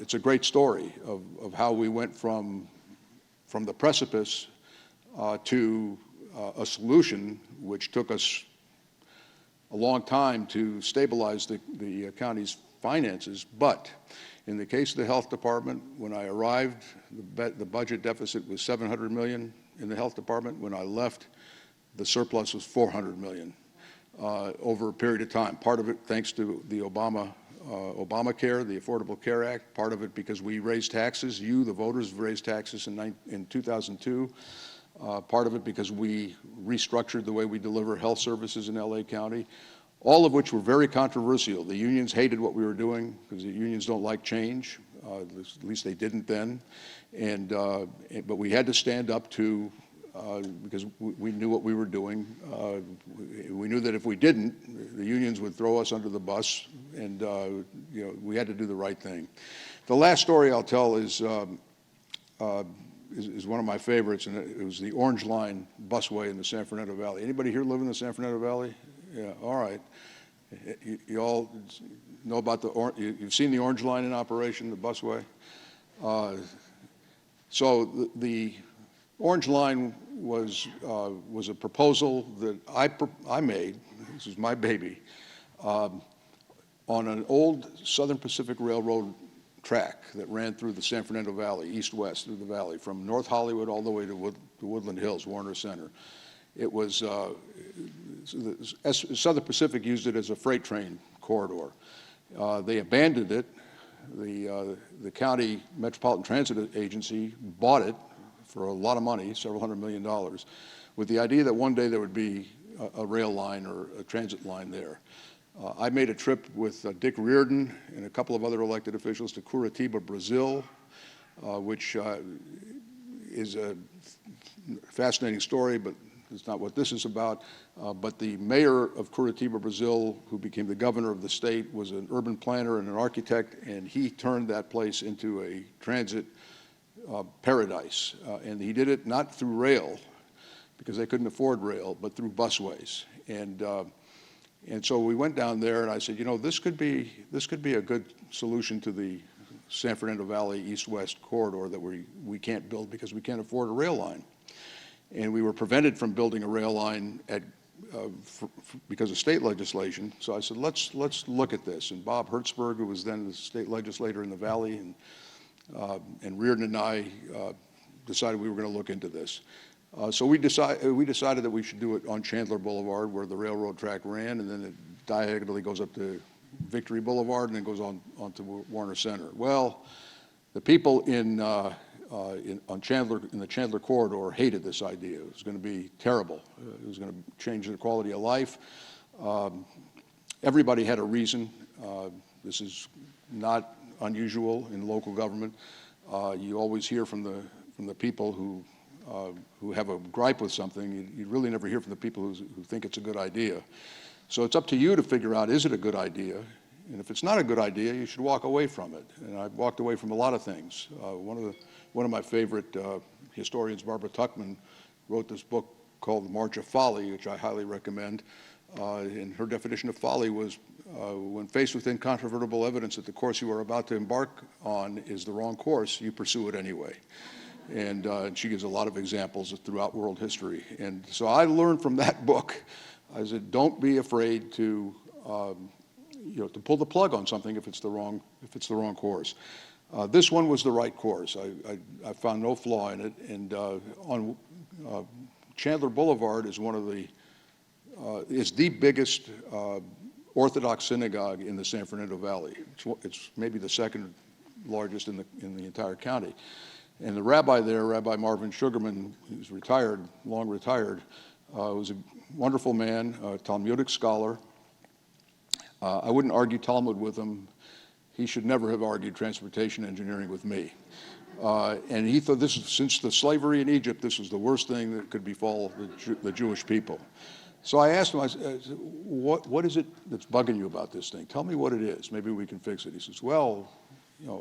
It's a great story of how we went from the precipice to a solution which took us a long time to stabilize the county's finances. But in the case of the health department, when I arrived, the budget deficit was $700 million in the health department. When I left, the surplus was $400 million over a period of time. Part of it thanks to the Obamacare, the Affordable Care Act. Part of it because we raised taxes. You, the voters, raised taxes in 2002. Part of it because we restructured the way we deliver health services in LA County, all of which were very controversial. The unions hated what we were doing because the unions don't like change. At least they didn't then. But we had to stand up to, because we knew what we were doing. We knew that if we didn't, the unions would throw us under the bus, and we had to do the right thing. The last story I'll tell is one of my favorites, and it was the Orange Line busway in the San Fernando Valley. Anybody here live in the San Fernando Valley? Yeah, all right. You all know about you've seen the Orange Line in operation, the busway? So the Orange Line was a proposal that I made, this is my baby, on an old Southern Pacific Railroad track that ran through the San Fernando Valley, east-west through the valley, from North Hollywood all the way to Woodland Hills, Warner Center. It was, Southern Pacific used it as a freight train corridor. They abandoned it. The county Metropolitan Transit Agency bought it for a lot of money, several $100 million, with the idea that one day there would be a rail line or a transit line there. I made a trip with Dick Reardon and a couple of other elected officials to Curitiba, Brazil, which is a fascinating story, but it's not what this is about. But the mayor of Curitiba, Brazil, who became the governor of the state, was an urban planner and an architect, and he turned that place into a transit paradise. And he did it not through rail, because they couldn't afford rail, but through busways. And so we went down there, and I said, this could be a good solution to the San Fernando Valley east-west corridor that we can't build because we can't afford a rail line. And we were prevented from building a rail line because of state legislation. So I said, let's look at this. And Bob Hertzberg, who was then the state legislator in the Valley, and Reardon and I decided we were going to look into this. So we decided that we should do it on Chandler Boulevard, where the railroad track ran, and then it diagonally goes up to Victory Boulevard and then goes on to Warner Center. Well, the people in the Chandler corridor hated this idea. It was going to be terrible. It was going to change the quality of life. Everybody had a reason. This is not unusual in local government. You always hear from the people who have a gripe with something. You really never hear from the people who think it's a good idea. So it's up to you to figure out, is it a good idea? And if it's not a good idea, you should walk away from it. And I've walked away from a lot of things. One of my favorite historians, Barbara Tuchman, wrote this book called The March of Folly, which I highly recommend. And her definition of folly was when faced with incontrovertible evidence that the course you are about to embark on is the wrong course, you pursue it anyway. And she gives a lot of examples throughout world history. And so I learned from that book, I said, don't be afraid to pull the plug on something if it's the wrong course. This one was the right course. I found no flaw in it. And on Chandler Boulevard is is the biggest Orthodox synagogue in the San Fernando Valley. It's maybe the second largest in the entire county. And the rabbi there, Rabbi Marvin Sugarman, who's retired, long retired, was a wonderful man, a Talmudic scholar. I wouldn't argue Talmud with him. He should never have argued transportation engineering with me. And he thought since the slavery in Egypt, this was the worst thing that could befall the Jewish people. So I asked him, I said, what is it that's bugging you about this thing? Tell me what it is. Maybe we can fix it. He says, well,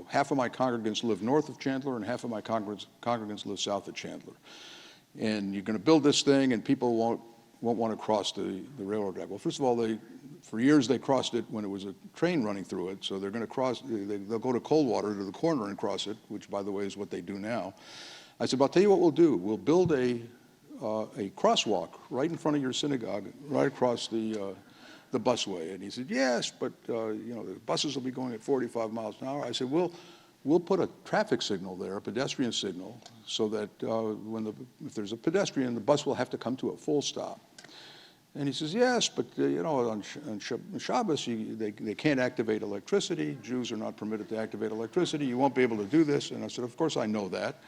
half of my congregants live north of Chandler and half of my congregants live south of Chandler. And you're going to build this thing and people won't want to cross the railroad track. Well, first of all, for years they crossed it when it was a train running through it. So they're going to cross, they'll go to Coldwater to the corner and cross it, which by the way is what they do now. I said, but I'll tell you what we'll do. We'll build a a crosswalk right in front of your synagogue, right across the busway. And he said, yes, but you know, the buses will be going at 45 miles an hour. I said, we'll put a traffic signal there, a pedestrian signal, so that if there's a pedestrian, the bus will have to come to a full stop. And he says, yes, but you know, on Shabbos, they can't activate electricity. Jews are not permitted to activate electricity. You won't be able to do this. And I said, of course I know that.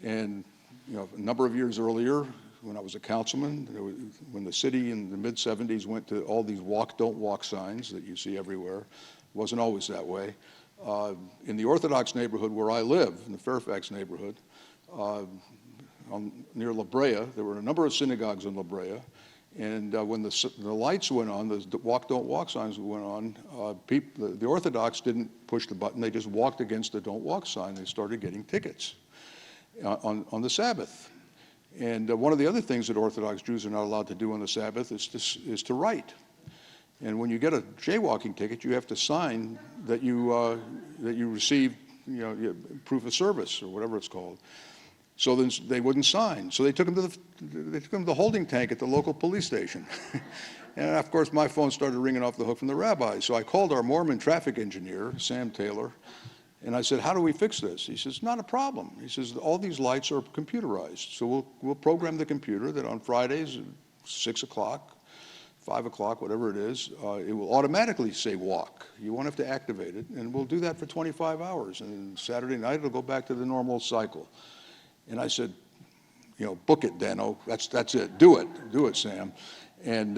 And you know, a number of years earlier, when I was a councilman, when the city in the mid-'70s went to all these walk, don't walk signs that you see everywhere, it wasn't always that way. In the Orthodox neighborhood where I live, in the Fairfax neighborhood, near La Brea, there were a number of synagogues in La Brea. And when the lights went on, the walk, don't walk signs went on, the Orthodox didn't push the button. They just walked against the don't walk sign. They started getting tickets on the Sabbath. And one of the other things that Orthodox Jews are not allowed to do on the Sabbath is to write. And when you get a jaywalking ticket, you have to sign that you received, you know, proof of service or whatever it's called. So then they wouldn't sign. So they took him to the holding tank at the local police station. And of course, my phone started ringing off the hook from the rabbi. So I called our Mormon traffic engineer, Sam Taylor, and I said, how do we fix this? He says, not a problem. He says, all these lights are computerized. So we'll program the computer that on Fridays at 6 o'clock, 5 o'clock, whatever it is, it will automatically say walk. You won't have to activate it. And we'll do that for 25 hours. And Saturday night, it'll go back to the normal cycle. And I said, you know, book it, Dano. That's it. Do it, Sam. And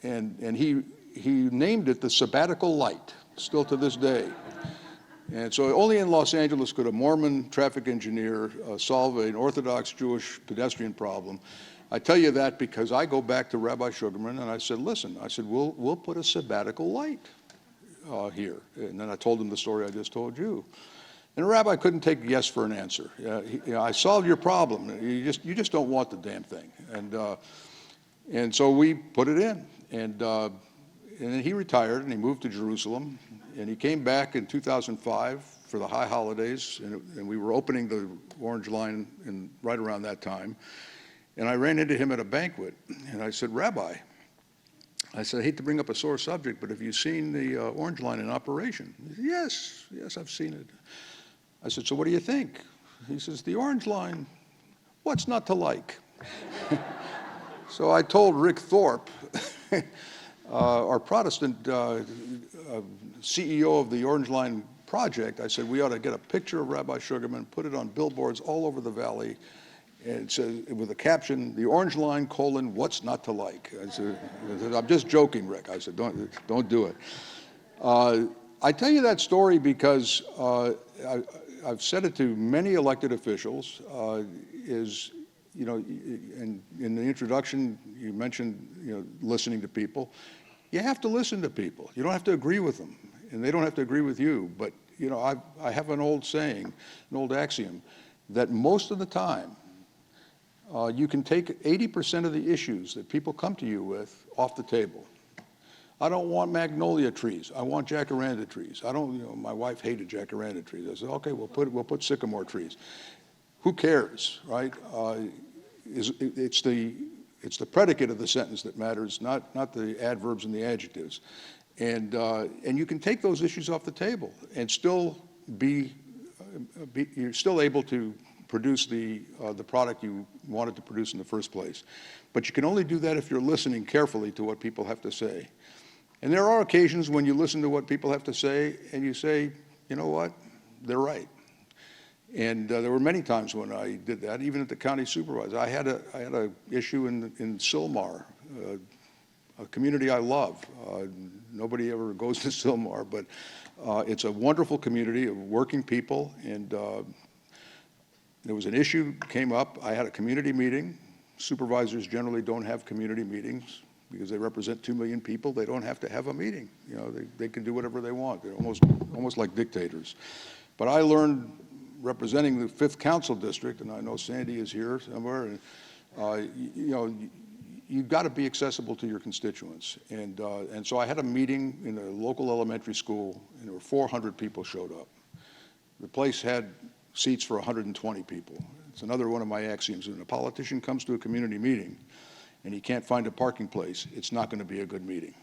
he named it the sabbatical light, still to this day. And so only in Los Angeles could a Mormon traffic engineer solve an Orthodox Jewish pedestrian problem. I tell you that because I go back to Rabbi Sugarman and I said, listen, I said, we'll put a sabbatical light here. And then I told him the story I just told you. And the rabbi couldn't take yes for an answer. You know, I solved your problem. You just don't want the damn thing. And so we put it in. And then he retired and he moved to Jerusalem. And he came back in 2005 for the high holidays. And we were opening the Orange Line right around that time. And I ran into him at a banquet. And I said, Rabbi, I said, I hate to bring up a sore subject, but have you seen the Orange Line in operation? He said, yes, I've seen it. I said, so what do you think? He says, the Orange Line, what's not to like? So I told Rick Thorpe, our Protestant CEO of the Orange Line project, I said, we ought to get a picture of Rabbi Sugarman, put it on billboards all over the valley, and it says, with a caption, the Orange Line, what's not to like? I said, I'm just joking, Rick. I said, don't do it. I tell you that story because I've said it to many elected officials, you know, in the introduction, you mentioned, you know, listening to people. You have to listen to people. You don't have to agree with them, and they don't have to agree with you. But, you know, I have an old saying, an old axiom, that most of the time, you can take 80% of the issues that people come to you with off the table. I don't want magnolia trees. I want jacaranda trees. I don't, you know, my wife hated jacaranda trees. I said, okay, we'll put sycamore trees. Who cares, right? It's the predicate of the sentence that matters, not the adverbs and the adjectives. And you can take those issues off the table and still you're still able to produce the product you wanted to produce in the first place. But you can only do that if you're listening carefully to what people have to say. And there are occasions when you listen to what people have to say and you say, you know what, they're right. And there were many times when I did that, even at the county supervisor. I had a issue in Sylmar, a community I love. Nobody ever goes to Sylmar, but it's a wonderful community of working people. And there was an issue came up. I had a community meeting. Supervisors generally don't have community meetings because they represent 2 million people. They don't have to have a meeting. You know, they can do whatever they want. They're almost like dictators. But I learned, representing the 5th Council District, and I know Sandy is here somewhere, and you know, you've got to be accessible to your constituents. And so I had a meeting in a local elementary school, and there were 400 people showed up. The place had seats for 120 people. It's another one of my axioms. When a politician comes to a community meeting and he can't find a parking place, it's not going to be a good meeting.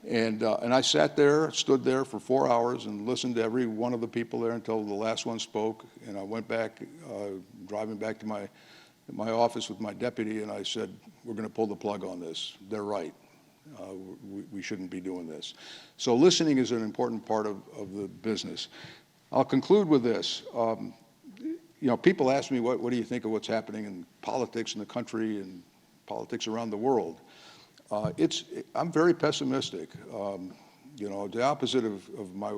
And I sat there, stood there for 4 hours and listened to every one of the people there until the last one spoke. And I went back, driving back to my office with my deputy, and I said, we're going to pull the plug on this. They're right. We shouldn't be doing this. So listening is an important part of the business. I'll conclude with this. People ask me, what do you think of what's happening in politics in the country and politics around the world? I'm very pessimistic. The opposite of my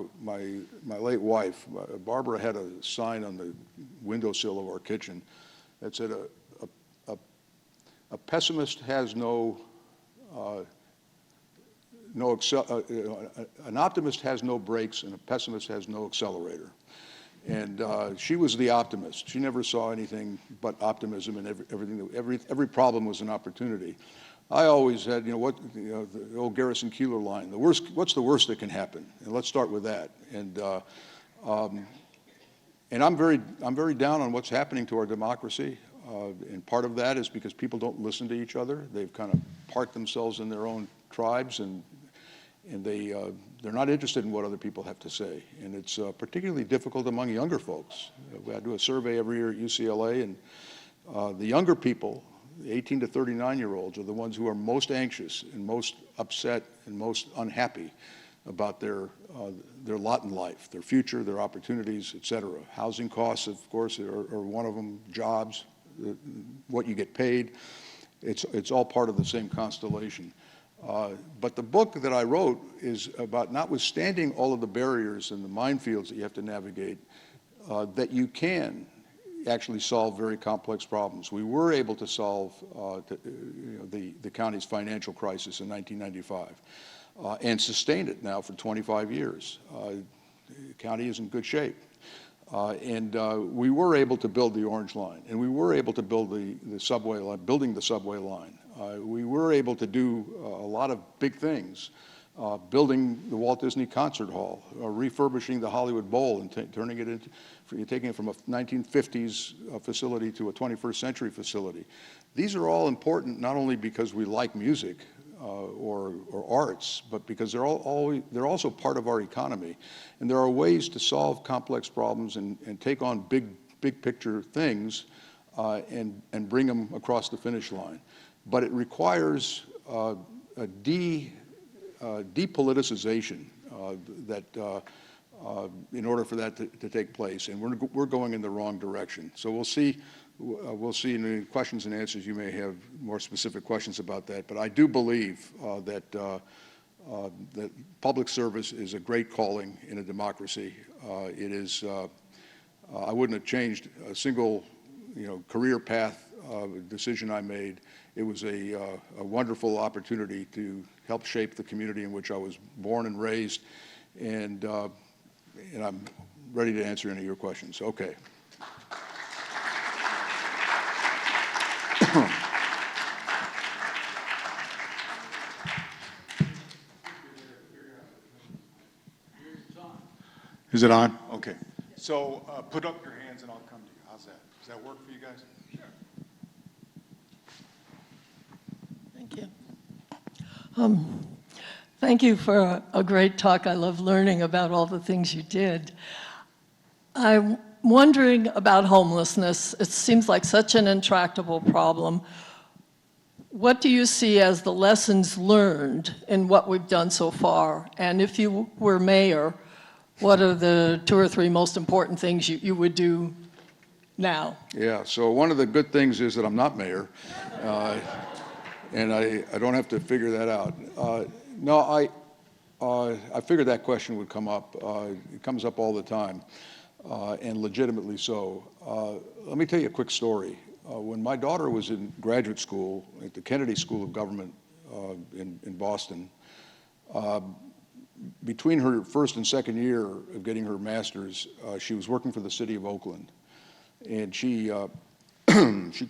late wife. Barbara had a sign on the windowsill of our kitchen that said, a pessimist has an optimist has no brakes and a pessimist has no accelerator. And she was the optimist. She never saw anything but optimism, and every problem was an opportunity. I always had, the old Garrison Keillor line, what's the worst that can happen? And let's start with that. And I'm very down on what's happening to our democracy. And part of that is because people don't listen to each other. They've kind of parked themselves in their own tribes, and they're not interested in what other people have to say. And it's particularly difficult among younger folks. I do a survey every year at UCLA, and the younger people, the 18 to 39-year-olds, are the ones who are most anxious and most upset and most unhappy about their lot in life, their future, their opportunities, et cetera. Housing costs, of course, are one of them. Jobs, what you get paid. It's all part of the same constellation. But the book that I wrote is about, notwithstanding all of the barriers and the minefields that you have to navigate, that you can actually solve very complex problems. We were able to solve the county's financial crisis in 1995 and sustained it now for 25 years. The county is in good shape. And we were able to build the Orange Line, and we were able to build the subway line, building the subway line. We were able to do a lot of big things, building the Walt Disney Concert Hall, refurbishing the Hollywood Bowl and turning it into, taking it from a 1950s facility to a 21st century facility. These are all important not only because we like music or arts, but because they're also part of our economy. And there are ways to solve complex problems and take on big picture things and bring them across the finish line. But it requires a depoliticization in order for that to take place, and we're going in the wrong direction. So we'll see in the questions and answers. You may have more specific questions about that, but I do believe that public service is a great calling in a democracy. It is. I wouldn't have changed a single, career path decision I made. It was a wonderful opportunity to help shape the community in which I was born and raised, and I'm ready to answer any of your questions. Okay. Is it on? Okay. So put up your hands and I'll come to you. How's that? Does that work for you guys? Sure. Thank you. Thank you for a great talk. I love learning about all the things you did. I'm wondering about homelessness. It seems like such an intractable problem. What do you see as the lessons learned in what we've done so far? And if you were mayor, what are the 2 or 3 most important things you would do now? Yeah, so one of the good things is that I'm not mayor, and I don't have to figure that out. No, I figured that question would come up. It comes up all the time, and legitimately so. Let me tell you a quick story. When my daughter was in graduate school at the Kennedy School of Government in Boston, between her first and second year of getting her master's, she was working for the city of Oakland. And she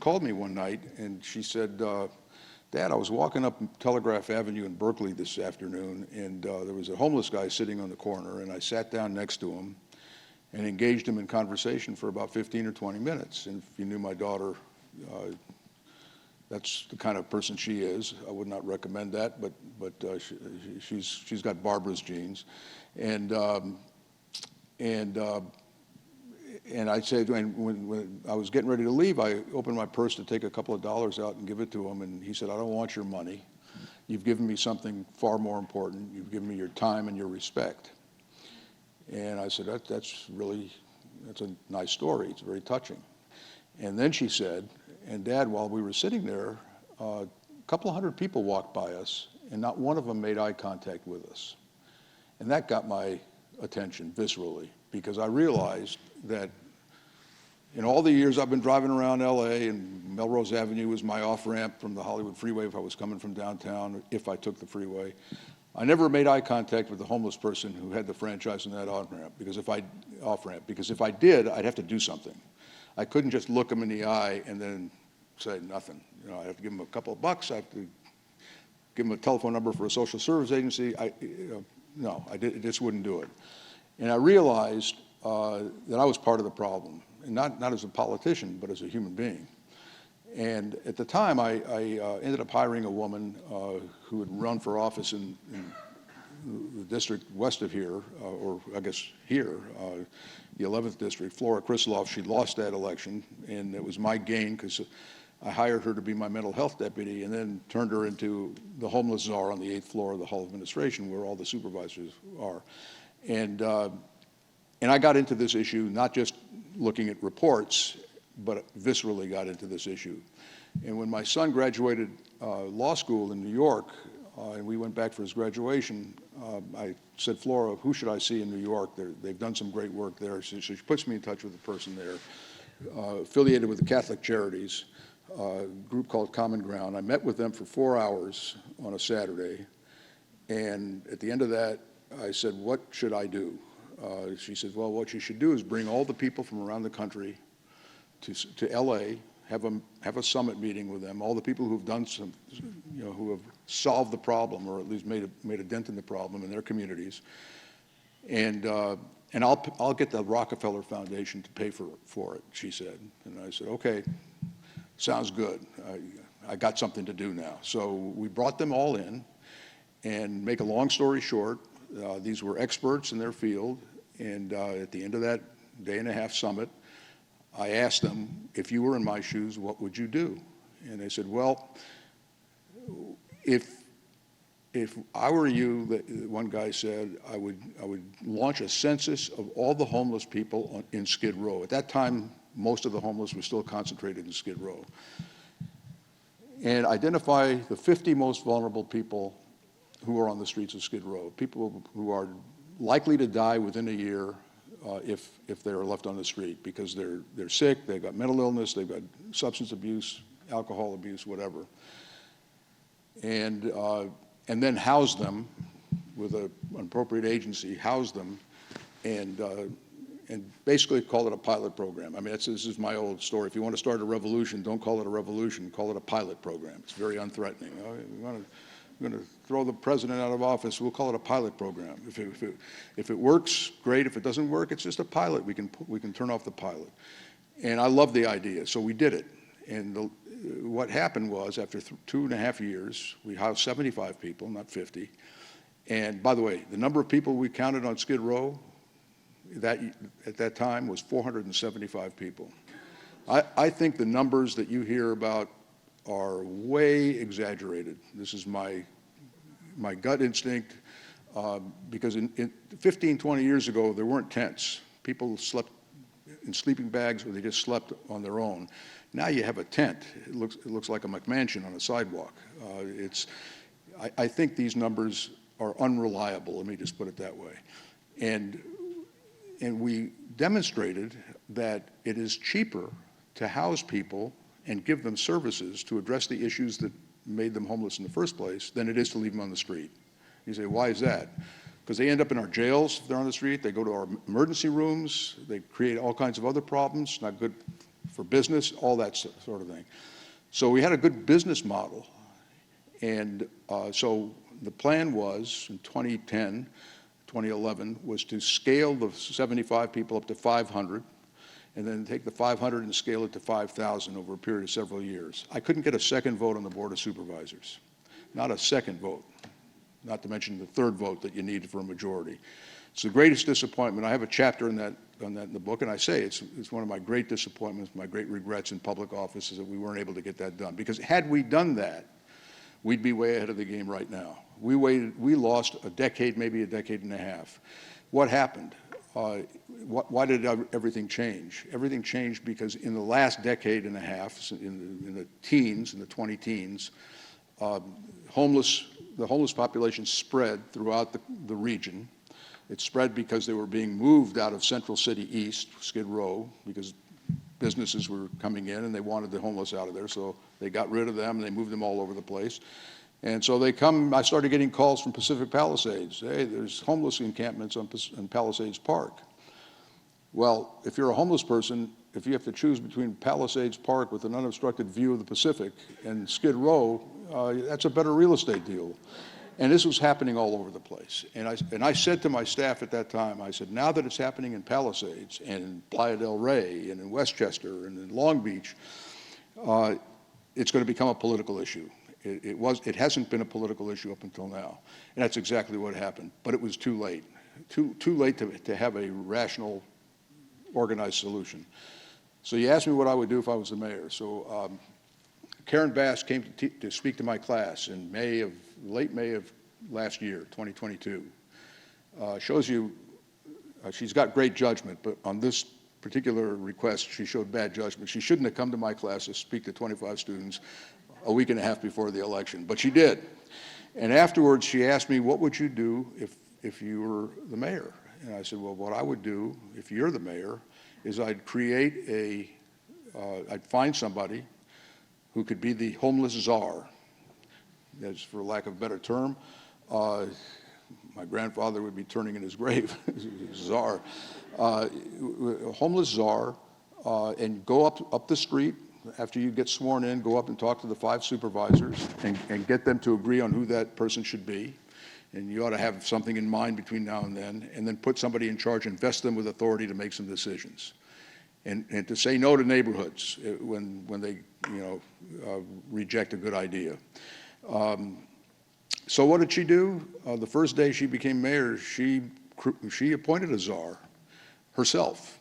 called me one night and she said, Dad, I was walking up Telegraph Avenue in Berkeley this afternoon, and there was a homeless guy sitting on the corner, and I sat down next to him, and engaged him in conversation for about 15 or 20 minutes. And if you knew my daughter, that's the kind of person she is. I would not recommend that, but she's got Barbara's genes. And I said, when I was getting ready to leave, I opened my purse to take a couple of dollars out and give it to him, and he said, "I don't want your money. You've given me something far more important. You've given me your time and your respect." And I said, that's a nice story. It's very touching. And then she said, "And Dad, while we were sitting there, a couple of hundred people walked by us, and not one of them made eye contact with us." And that got my attention viscerally, because I realized that in all the years I've been driving around LA, and Melrose Avenue was my off-ramp from the Hollywood freeway if I was coming from downtown, if I took the freeway, I never made eye contact with the homeless person who had the franchise in that off-ramp, because if I did, I'd have to do something. I couldn't just look them in the eye and then say nothing. You know, I have to give them a couple of bucks. I have to give them a telephone number for a social service agency. I just wouldn't do it. And I realized that I was part of the problem, and not as a politician, but as a human being. And at the time, I ended up hiring a woman who had run for office in the district west of here, or I guess here, the 11th district, Flora Krisloff. She lost that election, and it was my gain because I hired her to be my mental health deputy, and then turned her into the homeless czar on the 8th floor of the Hall of Administration, where all the supervisors are. And I got into this issue not just looking at reports, but viscerally got into this issue. And when my son graduated law school in New York, and we went back for his graduation, I said, "Flora, who should I see in New York? They've done some great work there." So she puts me in touch with a person there, affiliated with the Catholic Charities, a group called Common Ground. I met with them for 4 hours on a Saturday, and at the end of that, I said, "What should I do?" She said, "Well, what you should do is bring all the people from around the country to LA, have a summit meeting with them, all the people who've done some, who have solved the problem, or at least made a dent in the problem in their communities, and I'll get the Rockefeller Foundation to pay for it," she said. And I said, "Okay, sounds good. I got something to do now." So we brought them all in, and make a long story short, these were experts in their field, and at the end of that day-and-a-half summit, I asked them, "If you were in my shoes, what would you do?" And they said, "Well, if I were you," one guy said, I would launch a census of all the homeless people in Skid Row." At that time, most of the homeless were still concentrated in Skid Row. "And identify the 50 most vulnerable people who are on the streets of Skid Row, people who are likely to die within a year if they're left on the street, because they're sick, they've got mental illness, they've got substance abuse, alcohol abuse, whatever. And then house them with an appropriate agency, house them, and basically call it a pilot program." I mean, this is my old story. If you want to start a revolution, don't call it a revolution, call it a pilot program. It's very unthreatening. We're going to throw the president out of office, we'll call it a pilot program. If it works, great. If it doesn't work, it's just a pilot. We can turn off the pilot. And I love the idea, so we did it. And what happened was, after 2.5 years, we housed 75 people, not 50. And by the way, the number of people we counted on Skid Row at that time was 475 people. I think the numbers that you hear about are way exaggerated. This is my gut instinct, because in 15, 20 years ago, there weren't tents. People slept in sleeping bags, or they just slept on their own. Now you have a tent. It looks like a McMansion on a sidewalk. I think these numbers are unreliable, let me just put it that way. And we demonstrated that it is cheaper to house people and give them services to address the issues that made them homeless in the first place than it is to leave them on the street. You say, why is that? Because they end up in our jails if they're on the street, they go to our emergency rooms, they create all kinds of other problems, not good for business, all that sort of thing. So we had a good business model. And so the plan was, in 2010, 2011, was to scale the 75 people up to 500, and then take the 500 and scale it to 5,000 over a period of several years. I couldn't get a second vote on the Board of Supervisors, not a second vote, not to mention the third vote that you need for a majority. It's the greatest disappointment. I have a chapter on that in the book, and I say it's one of my great disappointments, my great regrets in public office is that we weren't able to get that done. Because had we done that, we'd be way ahead of the game right now. We lost a decade, maybe a decade and a half. What happened? Why did everything change? Everything changed because in the last decade and a half, in the teens, in the 20-teens, the homeless population spread throughout the region. It spread because they were being moved out of Central City East, Skid Row, because businesses were coming in and they wanted the homeless out of there, so they got rid of them and they moved them all over the place. And so I started getting calls from Pacific Palisades. Hey, there's homeless encampments on Palisades Park. Well, if you're a homeless person, if you have to choose between Palisades Park with an unobstructed view of the Pacific and Skid Row, that's a better real estate deal. And this was happening all over the place. And I said to my staff at that time, I said, now that it's happening in Palisades and in Playa del Rey and in Westchester and in Long Beach, it's going to become a political issue. It hasn't been a political issue up until now. And that's exactly what happened. But it was too late. Too late to have a rational, organized solution. So you asked me what I would do if I was the mayor. So Karen Bass came to speak to my class in late May of last year, 2022. Shows you she's got great judgment, but on this particular request, she showed bad judgment. She shouldn't have come to my class to speak to 25 students a week and a half before the election, but she did. And afterwards, she asked me, what would you do if you were the mayor? And I said, well, what I would do if you're the mayor is I'd I'd find somebody who could be the homeless czar. That's for lack of a better term. My grandfather would be turning in his grave, czar. Homeless czar, and go up the street. After you get sworn in, go up and talk to the 5 supervisors and get them to agree on who that person should be. And you ought to have something in mind between now and then put somebody in charge, invest them with authority to make some decisions. And to say no to neighborhoods when they reject a good idea. So what did she do? The first day she became mayor, she appointed a czar herself.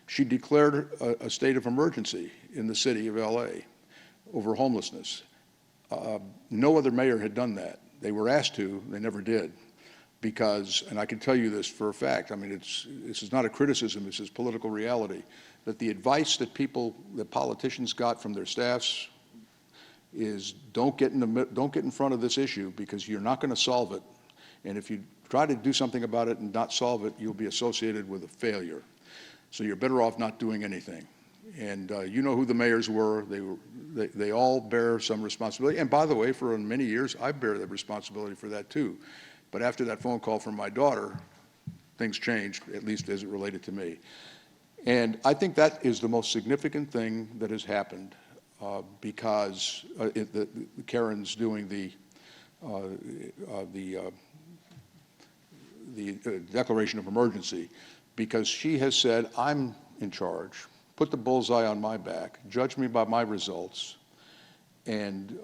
She declared a state of emergency in the city of LA over homelessness. No other mayor had done that. They were asked to, they never did. Because, and I can tell you this for a fact, I mean, this is not a criticism, this is political reality, that the advice that politicians got from their staffs is don't get in front of this issue because you're not going to solve it. And if you try to do something about it and not solve it, you'll be associated with a failure. So you're better off not doing anything. And you know who the mayors were. They all bear some responsibility. And by the way, for many years, I bear the responsibility for that too. But after that phone call from my daughter, things changed, at least as it related to me. And I think that is the most significant thing that has happened because Karen's doing the declaration of emergency, because she has said, I'm in charge, put the bullseye on my back, judge me by my results, and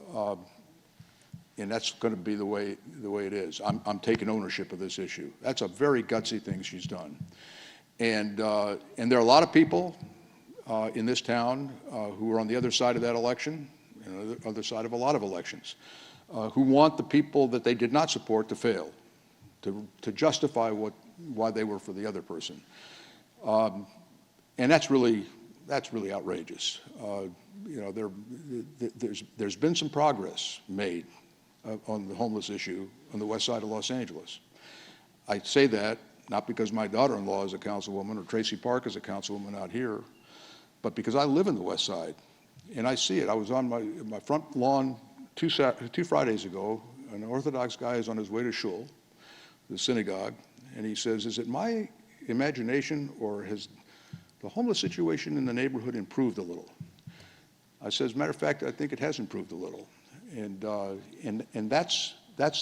that's going to be the way it is. I'm taking ownership of this issue. That's a very gutsy thing she's done. And there are a lot of people in this town who are on the other side of that election, and the other side of a lot of elections, who want the people that they did not support to fail, to justify why they were for the other person. And that's really outrageous. There's been some progress made on the homeless issue on the west side of Los Angeles. I say that not because my daughter-in-law is a councilwoman or Tracy Park is a councilwoman out here, but because I live in the west side and I see it. I was on my front lawn two Fridays ago. An Orthodox guy is on his way to shul, the synagogue, and he says, is it my imagination or has the homeless situation in the neighborhood improved a little? I said, as a matter of fact, I think it has improved a little. And that's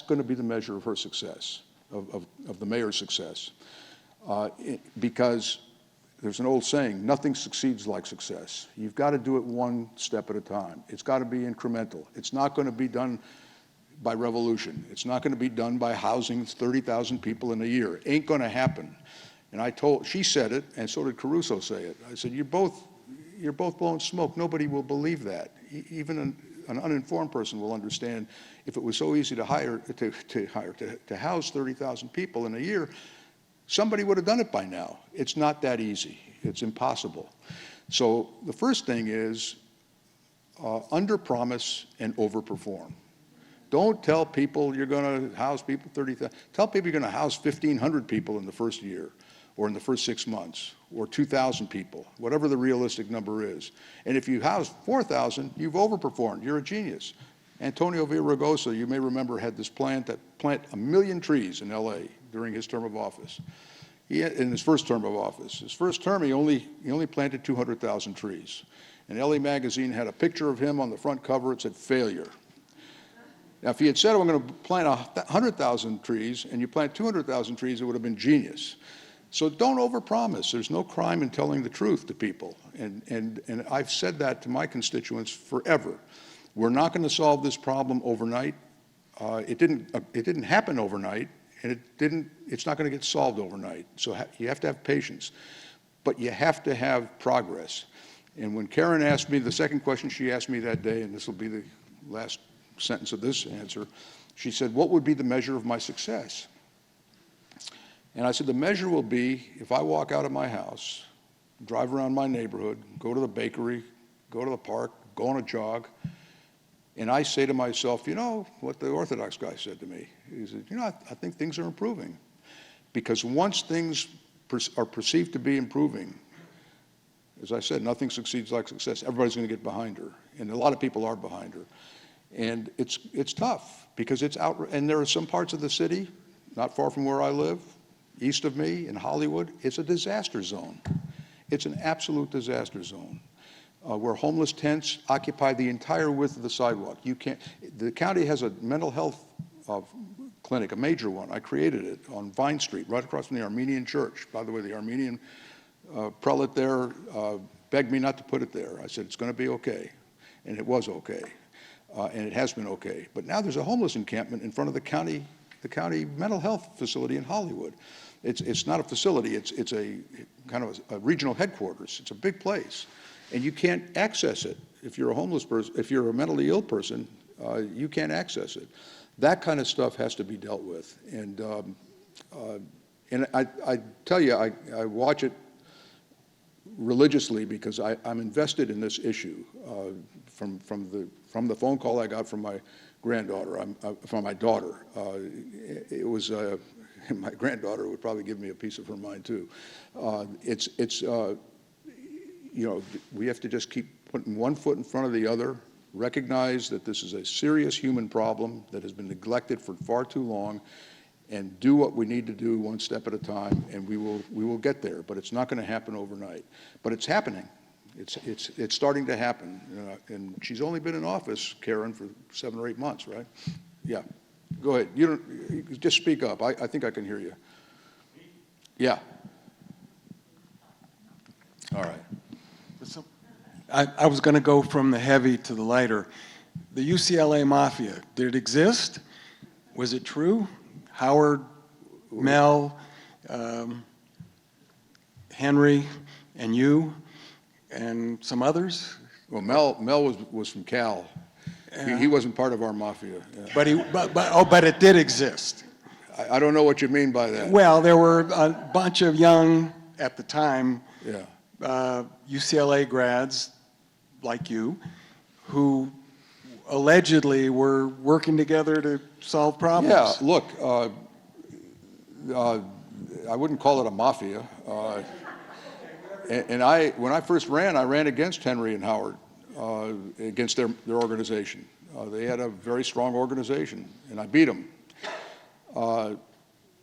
going to be the measure of her success. of the mayor's success. Because there's an old saying, nothing succeeds like success. You've got to do it one step at a time. It's got to be incremental. It's not going to be done by revolution. It's not going to be done by housing 30,000 people in a year. It ain't going to happen. And she said it, and so did Caruso say it. I said, you're both blowing smoke. Nobody will believe that. Even an uninformed person will understand if it was so easy to house 30,000 people in a year, somebody would have done it by now. It's not that easy. It's impossible. So the first thing is under-promise and over-perform. Don't tell people you're going to house people 30,000. Tell people you're going to house 1,500 people in the first year, or in the first 6 months, or 2,000 people, whatever the realistic number is. And if you house 4,000, you've overperformed. You're a genius. Antonio Villaraigosa, you may remember, had this plan to plant 1 million trees in LA during his term of office. In his first term of office. His first term, he only planted 200,000 trees. And LA Magazine had a picture of him on the front cover. It said, failure. Now, if he had said, I'm going to plant 100,000 trees, and you plant 200,000 trees, it would have been genius. So don't overpromise. There's no crime in telling the truth to people. And I've said that to my constituents forever. We're not going to solve this problem overnight. It didn't happen overnight, and it's not going to get solved overnight. So you have to have patience. But you have to have progress. And when Karen asked me, the second question she asked me that day, and this will be the last sentence of this answer, she said, what would be the measure of my success? And I said, the measure will be if I walk out of my house, drive around my neighborhood, go to the bakery, go to the park, go on a jog, and I say to myself, you know what the Orthodox guy said to me? He said, you know, I think things are improving. Because once things are perceived to be improving, as I said, nothing succeeds like success. Everybody's going to get behind her, and a lot of people are behind her. And it's tough because it's out, and there are some parts of the city, not far from where I live, east of me in Hollywood, it's a disaster zone. It's an absolute disaster zone where homeless tents occupy the entire width of the sidewalk. The county has a mental health clinic, a major one. I created it on Vine Street, right across from the Armenian church. By the way, the Armenian prelate there begged me not to put it there. I said, it's going to be okay. And it was okay. And it has been okay. But now there's a homeless encampment in front of the county mental health facility in Hollywood. It's not a facility, it's a kind of a regional headquarters. It's a big place. And you can't access it. If you're a homeless person, if you're a mentally ill person, you can't access it. That kind of stuff has to be dealt with. And I tell you, I watch it religiously because I'm invested in this issue from the phone call I got from my granddaughter, from my daughter. It was, my granddaughter would probably give me a piece of her mind too. You know, we have to just keep putting one foot in front of the other, recognize that this is a serious human problem that has been neglected for far too long, and do what we need to do one step at a time, and we will get there. But it's not going to happen overnight. But it's happening. It's starting to happen. And she's only been in office, Karen, for 7 or 8 months, right? Yeah. Go ahead. You just speak up. I think I can hear you. Yeah. All right. I was going to go from the heavy to the lighter. The UCLA Mafia, did it exist? Was it true? Howard, Mel, Henry, and you, and some others? Well, Mel was from Cal. He wasn't part of our mafia. Yeah. But it did exist. I don't know what you mean by that. Well, there were a bunch of young, at the time, Yeah. UCLA grads like you, who allegedly were working together to solve problems. Yeah, look, I wouldn't call it a mafia. And when I first ran, I ran against Henry and Howard, against their organization. They had a very strong organization, and I beat them.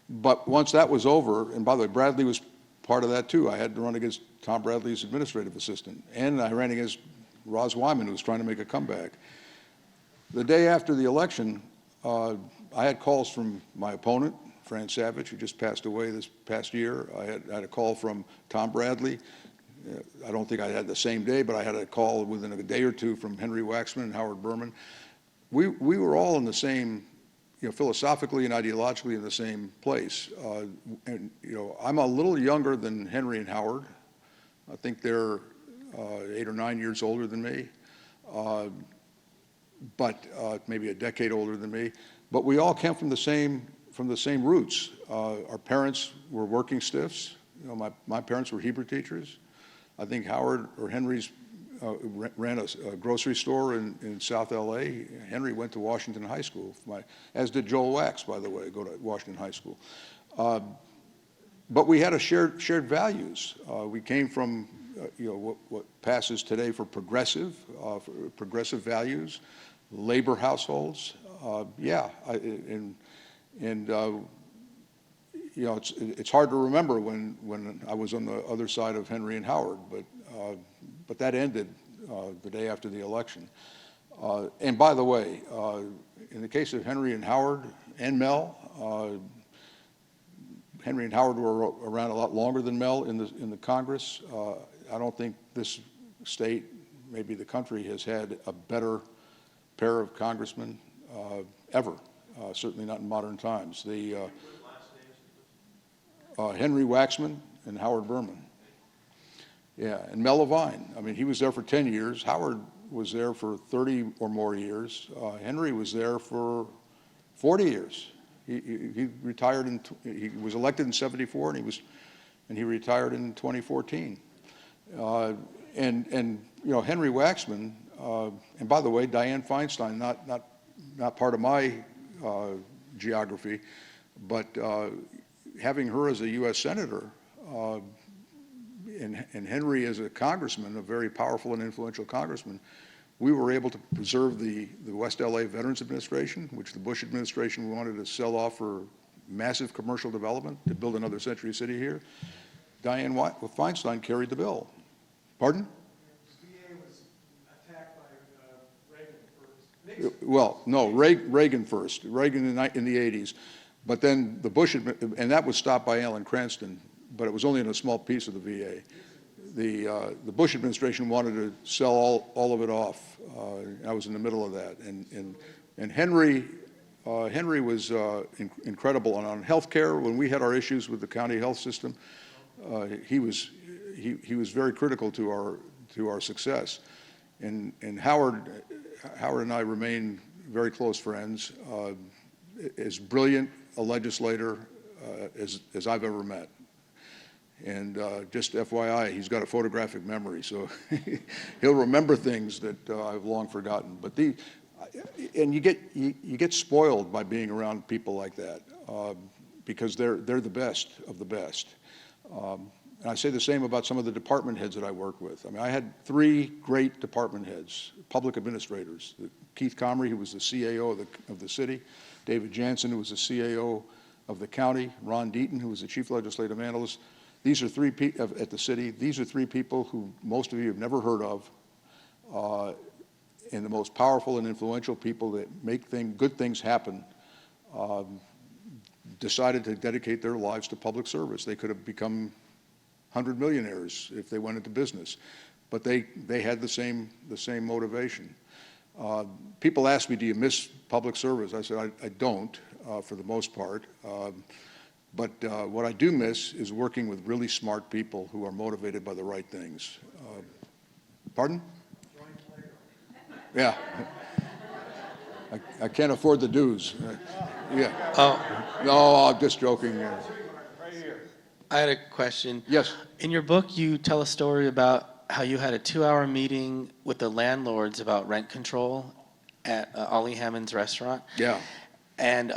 But once that was over, and by the way, Bradley was part of that too. I had to run against Tom Bradley's administrative assistant, and I ran against Roz Wyman, who was trying to make a comeback. The day after the election, I had calls from my opponent, Fran Savage, who just passed away this past year. I had a call from Tom Bradley. I don't think I had the same day, but I had a call within a day or two from Henry Waxman and Howard Berman. We were all in the same, philosophically and ideologically in the same place. And I'm a little younger than Henry and Howard. I think they're 8 or 9 years older than me, but maybe a decade older than me. But we all came from the same roots. Our parents were working stiffs. My parents were Hebrew teachers. I think Howard or Henry's ran a grocery store in South LA. Henry went to Washington High School, as did Joel Wax, by the way, go to Washington High School. But we had a shared values. We came from what passes today for progressive values, labor households. It's hard to remember when I was on the other side of Henry and Howard, but that ended the day after the election. And by the way, in the case of Henry and Howard and Mel, Henry and Howard were around a lot longer than Mel in the Congress. I don't think this state, maybe the country, has had a better pair of congressmen ever. Certainly not in modern times. Henry Waxman and Howard Berman. Yeah, and Mel Levine. I mean, he was there for 10 years. Howard was there for 30 or more years. Henry was there for 40 years. He retired he was elected in '74, and he retired in 2014. Henry Waxman, and by the way, Dianne Feinstein, not part of my geography, but having her as a U.S. Senator and Henry as a congressman, a very powerful and influential congressman, we were able to preserve the West LA Veterans Administration, which the Bush administration wanted to sell off for massive commercial development to build another Century City here. Dianne Feinstein carried the bill. Pardon? The VA was attacked by Reagan first. Well, no, Reagan first. Reagan in the 80s. But then the Bush, and that was stopped by Alan Cranston, but it was only in a small piece of the VA. The Bush administration wanted to sell all of it off. I was in the middle of that. And Henry was incredible. And on health care, when we had our issues with the county health system, he was very critical to our success. And Howard and I remain very close friends. As brilliant a legislator as I've ever met. And just FYI, he's got a photographic memory, so he'll remember things that I've long forgotten. But and you get spoiled by being around people like that because they're the best of the best. And I say the same about some of the department heads that I work with. I mean, I had 3 great department heads, public administrators. Keith Comrie, who was the CAO of the city. David Jansen, who was the CAO of the county. Ron Deaton, who was the chief legislative analyst. These are 3 people at the city. These are 3 people who most of you have never heard of, and the most powerful and influential people that make good things happen decided to dedicate their lives to public service. They could have become 100 millionaires if they went into business, but they had the same motivation. People ask me, do you miss public service? I said, I don't, for the most part. But what I do miss is working with really smart people who are motivated by the right things. Pardon? Yeah. I can't afford the dues. Yeah. No, I'm just joking. Right here. I had a question. Yes. In your book, you tell a story about how you had a 2-hour meeting with the landlords about rent control at Ollie Hammond's restaurant. Yeah. And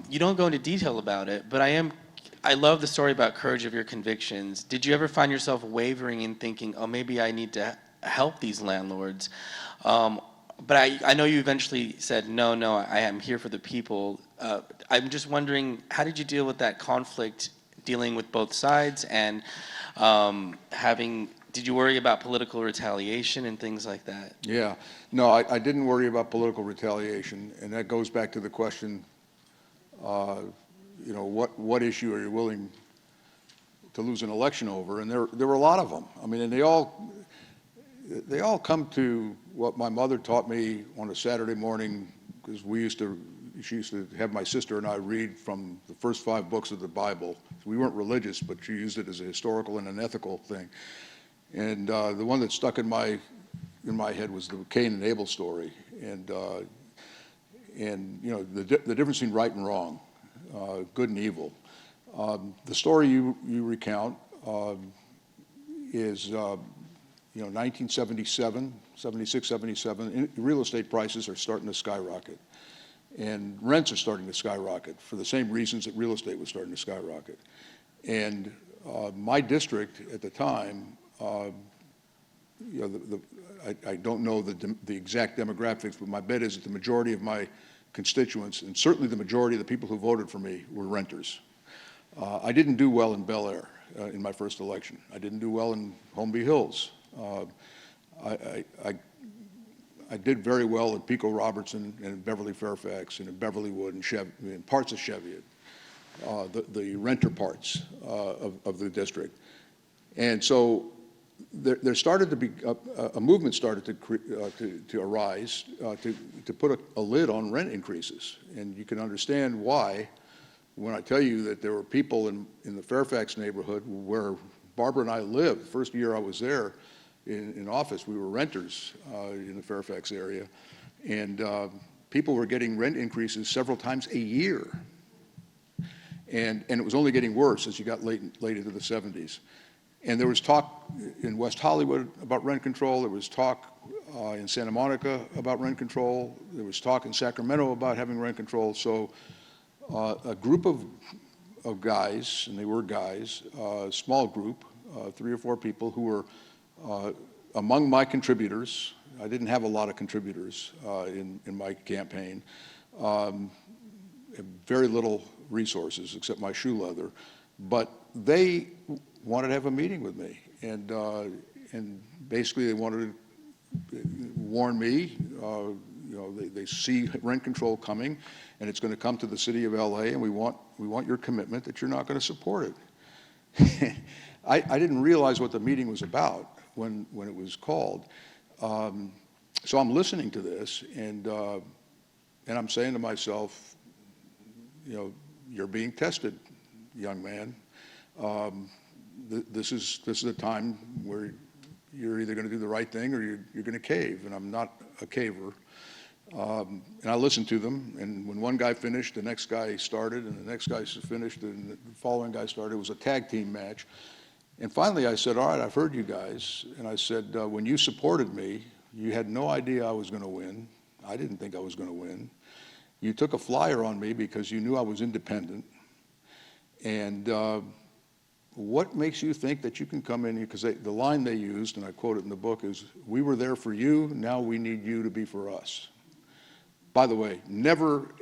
you don't go into detail about it, but I love the story about courage of your convictions. Did you ever find yourself wavering and thinking, oh, maybe I need to help these landlords? But I know you eventually said, no, I am here for the people. I'm just wondering, how did you deal with that conflict, dealing with both sides, and did you worry about political retaliation and things like that? Yeah. No, I didn't worry about political retaliation, and that goes back to the question you know, what issue are you willing to lose an election over? And there were a lot of them. I mean, and they all come to what my mother taught me on a Saturday morning, because she used to have my sister and I read from the first 5 books of the Bible. We weren't religious, but she used it as a historical and an ethical thing. And the one that stuck in my head was the Cain and Abel story. And you know, the difference between right and wrong, good and evil. The story you recount is, you know, 1977, 76, 77, real estate prices are starting to skyrocket. And rents are starting to skyrocket for the same reasons that real estate was starting to skyrocket. And my district at the time, you know, I don't know the exact demographics, but my bet is that the majority of my constituents, and certainly the majority of the people who voted for me, were renters. I didn't do well in Bel Air in my first election. I didn't do well in Holmby Hills. I did very well in Pico Robertson and in Beverly Fairfax and in Beverlywood and parts of Cheviot, the renter parts of the district. And so there started to be a movement started to arise to put a lid on rent increases. And you can understand why when I tell you that there were people in the Fairfax neighborhood where Barbara and I lived. The first year I was there in office, we were renters in the Fairfax area, and people were getting rent increases several times a year. And it was only getting worse as you got late into the 70s. And there was talk in West Hollywood about rent control. There was talk in Santa Monica about rent control. There was talk in Sacramento about having rent control. So a group of guys, and they were guys, a small group, 3 or 4 people who were among my contributors. I didn't have a lot of contributors in my campaign. Very little resources except my shoe leather. But they wanted to have a meeting with me. And basically they wanted to warn me, you know, they see rent control coming, and it's going to come to the city of LA, and we want your commitment that you're not going to support it. I didn't realize what the meeting was about when it was called. So I'm listening to this, and I'm saying to myself, you know, you're being tested, young man. This is a time where you're either going to do the right thing or you're going to cave, and I'm not a caver. And I listened to them, and when one guy finished, the next guy started, and the next guy finished, and the following guy started. It was a tag team match. And finally I said, all right, I've heard you guys. And I said, when you supported me, you had no idea I was going to win. I didn't think I was going to win. You took a flyer on me because you knew I was independent. And what makes you think that you can come in here? Because the line they used, and I quote it in the book, is, we were there for you, now we need you to be for us. By the way, never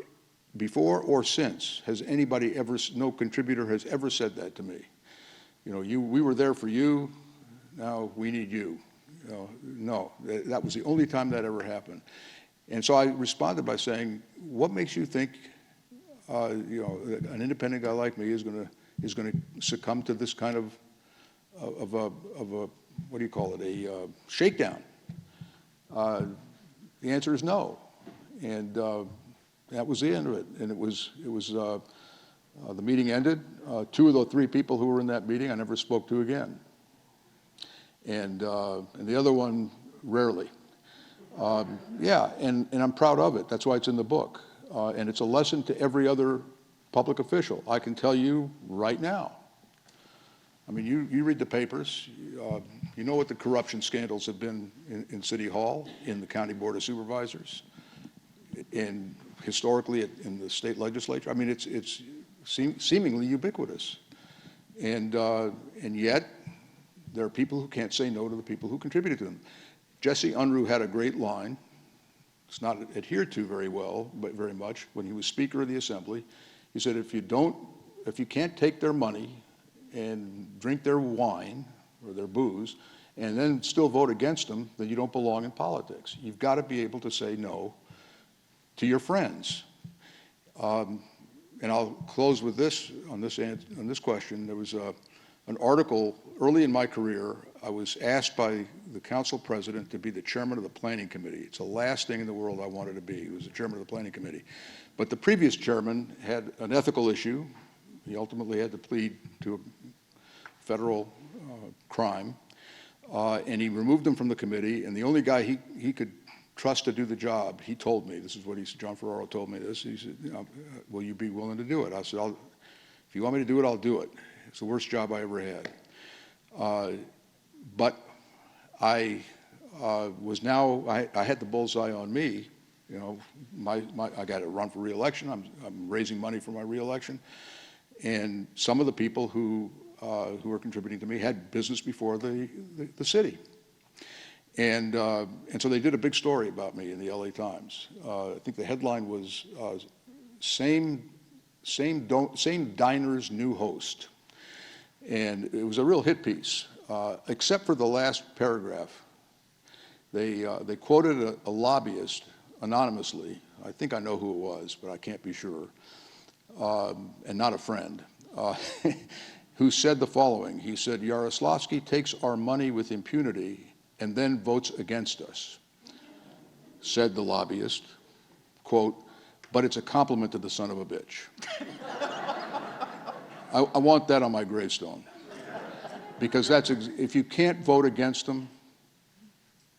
before or since has anybody ever, no contributor has ever said that to me. You know, we were there for you, now we need you. You know, no, that was the only time that ever happened. And so I responded by saying, what makes you think, you know, an independent guy like me is going to succumb to this kind of a what do you call it, a shakedown? The answer is no. And that was the end of it. And it was the meeting ended. 2 of the 3 people who were in that meeting I never spoke to again. And the other one, rarely. Yeah, and I'm proud of it. That's why it's in the book. And it's a lesson to every other public official. I can tell you right now. I mean, you read the papers. You know what the corruption scandals have been in City Hall, in the County Board of Supervisors, and historically in the state legislature. I mean, it's seemingly ubiquitous. And yet, there are people who can't say no to the people who contributed to them. Jesse Unruh had a great line. It's not adhered to very well, but very much, when he was Speaker of the Assembly. He said, if you can't take their money and drink their wine or their booze and then still vote against them, then you don't belong in politics. You've got to be able to say no to your friends. And and I'll close with this, on this question. There was an article early in my career. I was asked by the council president to be the chairman of the planning committee. It's the last thing in the world I wanted to be. He was the chairman of the planning committee. But the previous chairman had an ethical issue. He ultimately had to plead to a federal crime, and he removed him from the committee, and the only guy he could trust to do the job, he told me, this is what he said, John Ferraro told me this, he said, will you be willing to do it? I said, if you want me to do it, I'll do it. It's the worst job I ever had. But I had the bullseye on me. You know, I got to run for re-election. I'm raising money for my re-election. And some of the people who are contributing to me had business before the city. And so they did a big story about me in the LA Times. I think the headline was, same diner's new host. And it was a real hit piece, except for the last paragraph. They quoted a lobbyist anonymously. I think I know who it was, but I can't be sure, and not a friend, who said the following. He said, Yaroslavsky takes our money with impunity and then votes against us. Said the lobbyist, quote, but it's a compliment to the son of a bitch. I want that on my gravestone, because if you can't vote against them,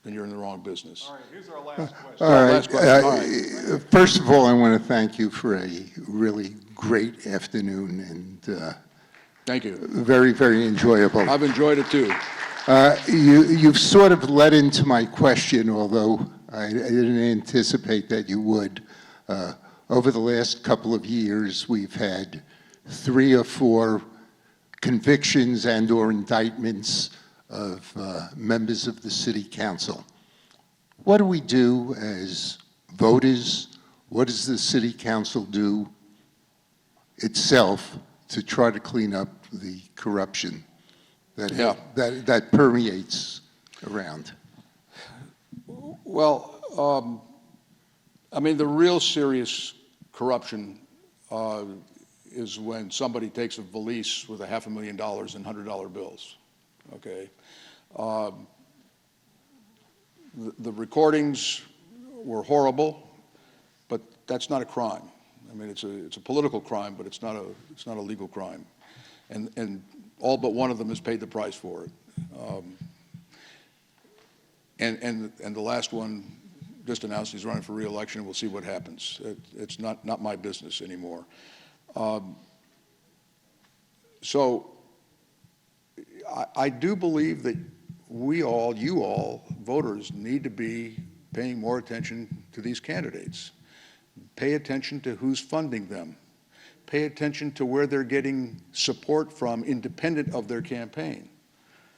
then you're in the wrong business. All right, here's our last question. All right. Last question. First of all, I want to thank you for a really great afternoon and Thank you. very, very enjoyable. I've enjoyed it too. You've sort of led into my question, although I didn't anticipate that you would. Over the last couple of years, we've had 3 or 4 convictions and/or indictments of members of the city council. What do we do as voters? What does the city council do itself to try to clean up the corruption that permeates around? Well, I mean, the real serious corruption is when somebody takes a valise with $500,000 in $100 bills, okay? The recordings were horrible, but that's not a crime. I mean, it's a political crime, but it's not a legal crime. And all but one of them has paid the price for it. And the last one just announced he's running for re-election. We'll see what happens. It's not my business anymore. So I do believe that you all, voters, need to be paying more attention to these candidates. Pay attention to who's funding them. Pay attention to where they're getting support from independent of their campaign.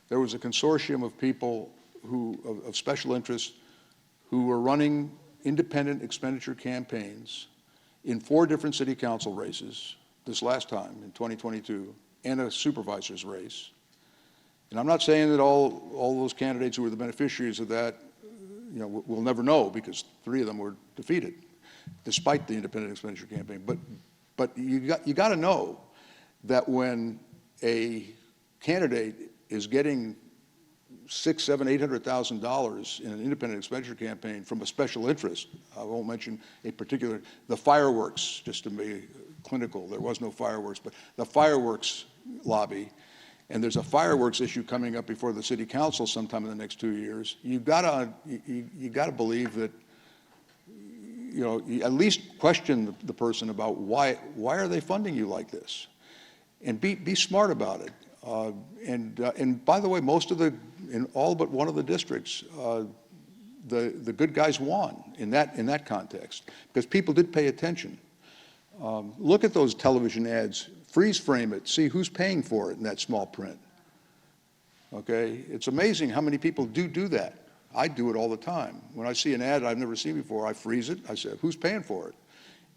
There was a consortium of people of special interest who were running independent expenditure campaigns in 4 different city council races this last time in 2022 and a supervisor's race. And I'm not saying that all those candidates who were the beneficiaries of that, you know, we'll never know, because 3 of them were defeated despite the independent expenditure campaign. But you got to know that when a candidate is getting $600,000, $700,000, $800,000 in an independent expenditure campaign from a special interest, I won't mention a particular, the fireworks, just to be clinical, there was no fireworks, but the fireworks lobby, and there's a fireworks issue coming up before the city council sometime in the next 2 years, you gotta believe that, you know, you at least question the person about why are they funding you like this, and be smart about it. And by the way, in all but one of the districts, the good guys won in that context, because people did pay attention. Look at those television ads, freeze frame it, see who's paying for it in that small print. Okay, it's amazing how many people do that. I do it all the time. When I see an ad I've never seen before, I freeze it. I say, who's paying for it?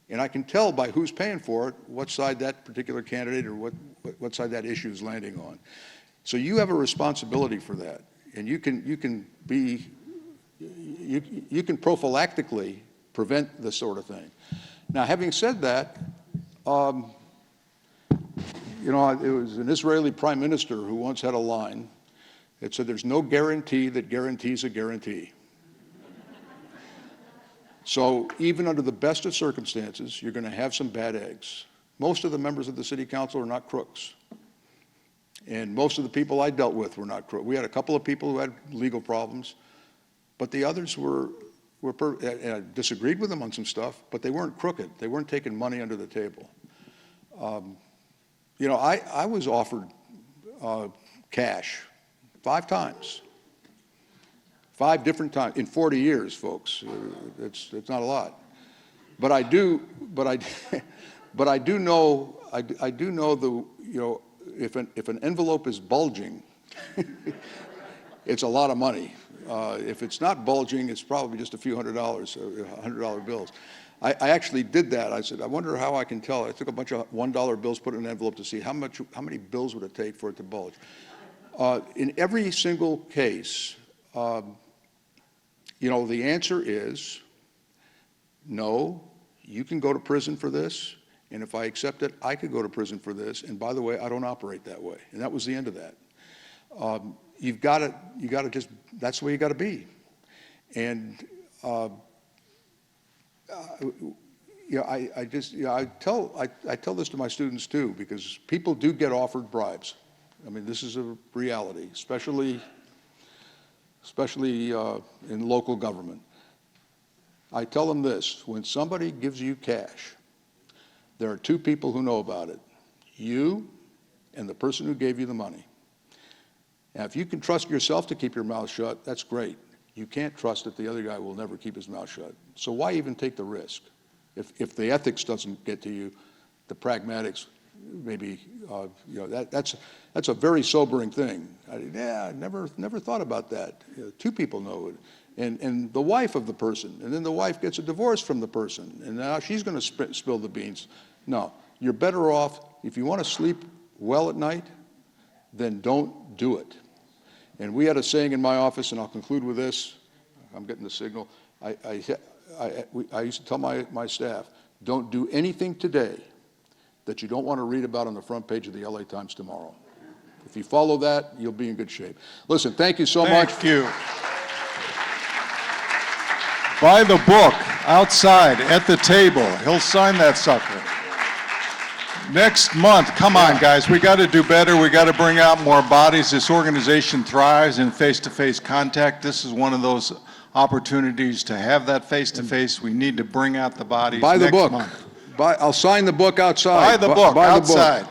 And I can tell by who's paying for it what side that particular candidate or what side that issue is landing on. So you have a responsibility for that, and you can prophylactically prevent this sort of thing. Now, having said that, You know, it was an Israeli prime minister who once had a line. It said, "There's no guarantee that guarantees a guarantee." So even under the best of circumstances, you're going to have some bad eggs. Most of the members of the city council are not crooks. And most of the people I dealt with were not crooks. We had a couple of people who had legal problems, but the others and I disagreed with them on some stuff, but they weren't crooked. They weren't taking money under the table. You know, I was offered cash 5 times. 5 different times in 40 years, folks. It's not a lot, but I do know the, you know, if an envelope is bulging, it's a lot of money. If it's not bulging, it's probably just a few $100, $100 bills. I actually did that. I said, I wonder how I can tell. I took a bunch of $1 bills, put it in an envelope to see how many bills would it take for it to bulge. In every single case, you know, the answer is no. You can go to prison for this, and if I accept it, I could go to prison for this. And by the way, I don't operate that way. And that was the end of that. You've got to just, that's the way you got to be. And you know, I tell this to my students too, because people do get offered bribes. I mean, this is a reality, especially in local government. I tell them this: when somebody gives you cash, there are 2 people who know about it: you and the person who gave you the money. Now, if you can trust yourself to keep your mouth shut, that's great. You can't trust that the other guy will never keep his mouth shut. So why even take the risk? If the ethics doesn't get to you, the pragmatics, maybe, you know, that's a very sobering thing. I never thought about that. You know, 2 people know it, and the wife of the person, and then the wife gets a divorce from the person, and now she's going to spill the beans. No, you're better off, if you want to sleep well at night, then don't do it. And we had a saying in my office, and I'll conclude with this. I'm getting the signal. I used to tell my staff, don't do anything today that you don't want to read about on the front page of the LA Times tomorrow. If you follow that, you'll be in good shape. Listen, thank you so much. Thank you. Buy the book outside at the table. He'll sign that sucker. Next month, come on, guys, we got to do better. We got to bring out more bodies. This organization thrives in face-to-face contact. This is one of those opportunities to have that face-to-face. We need to bring out the bodies. Buy the next book. month. I'll sign the book outside. Buy the book outside.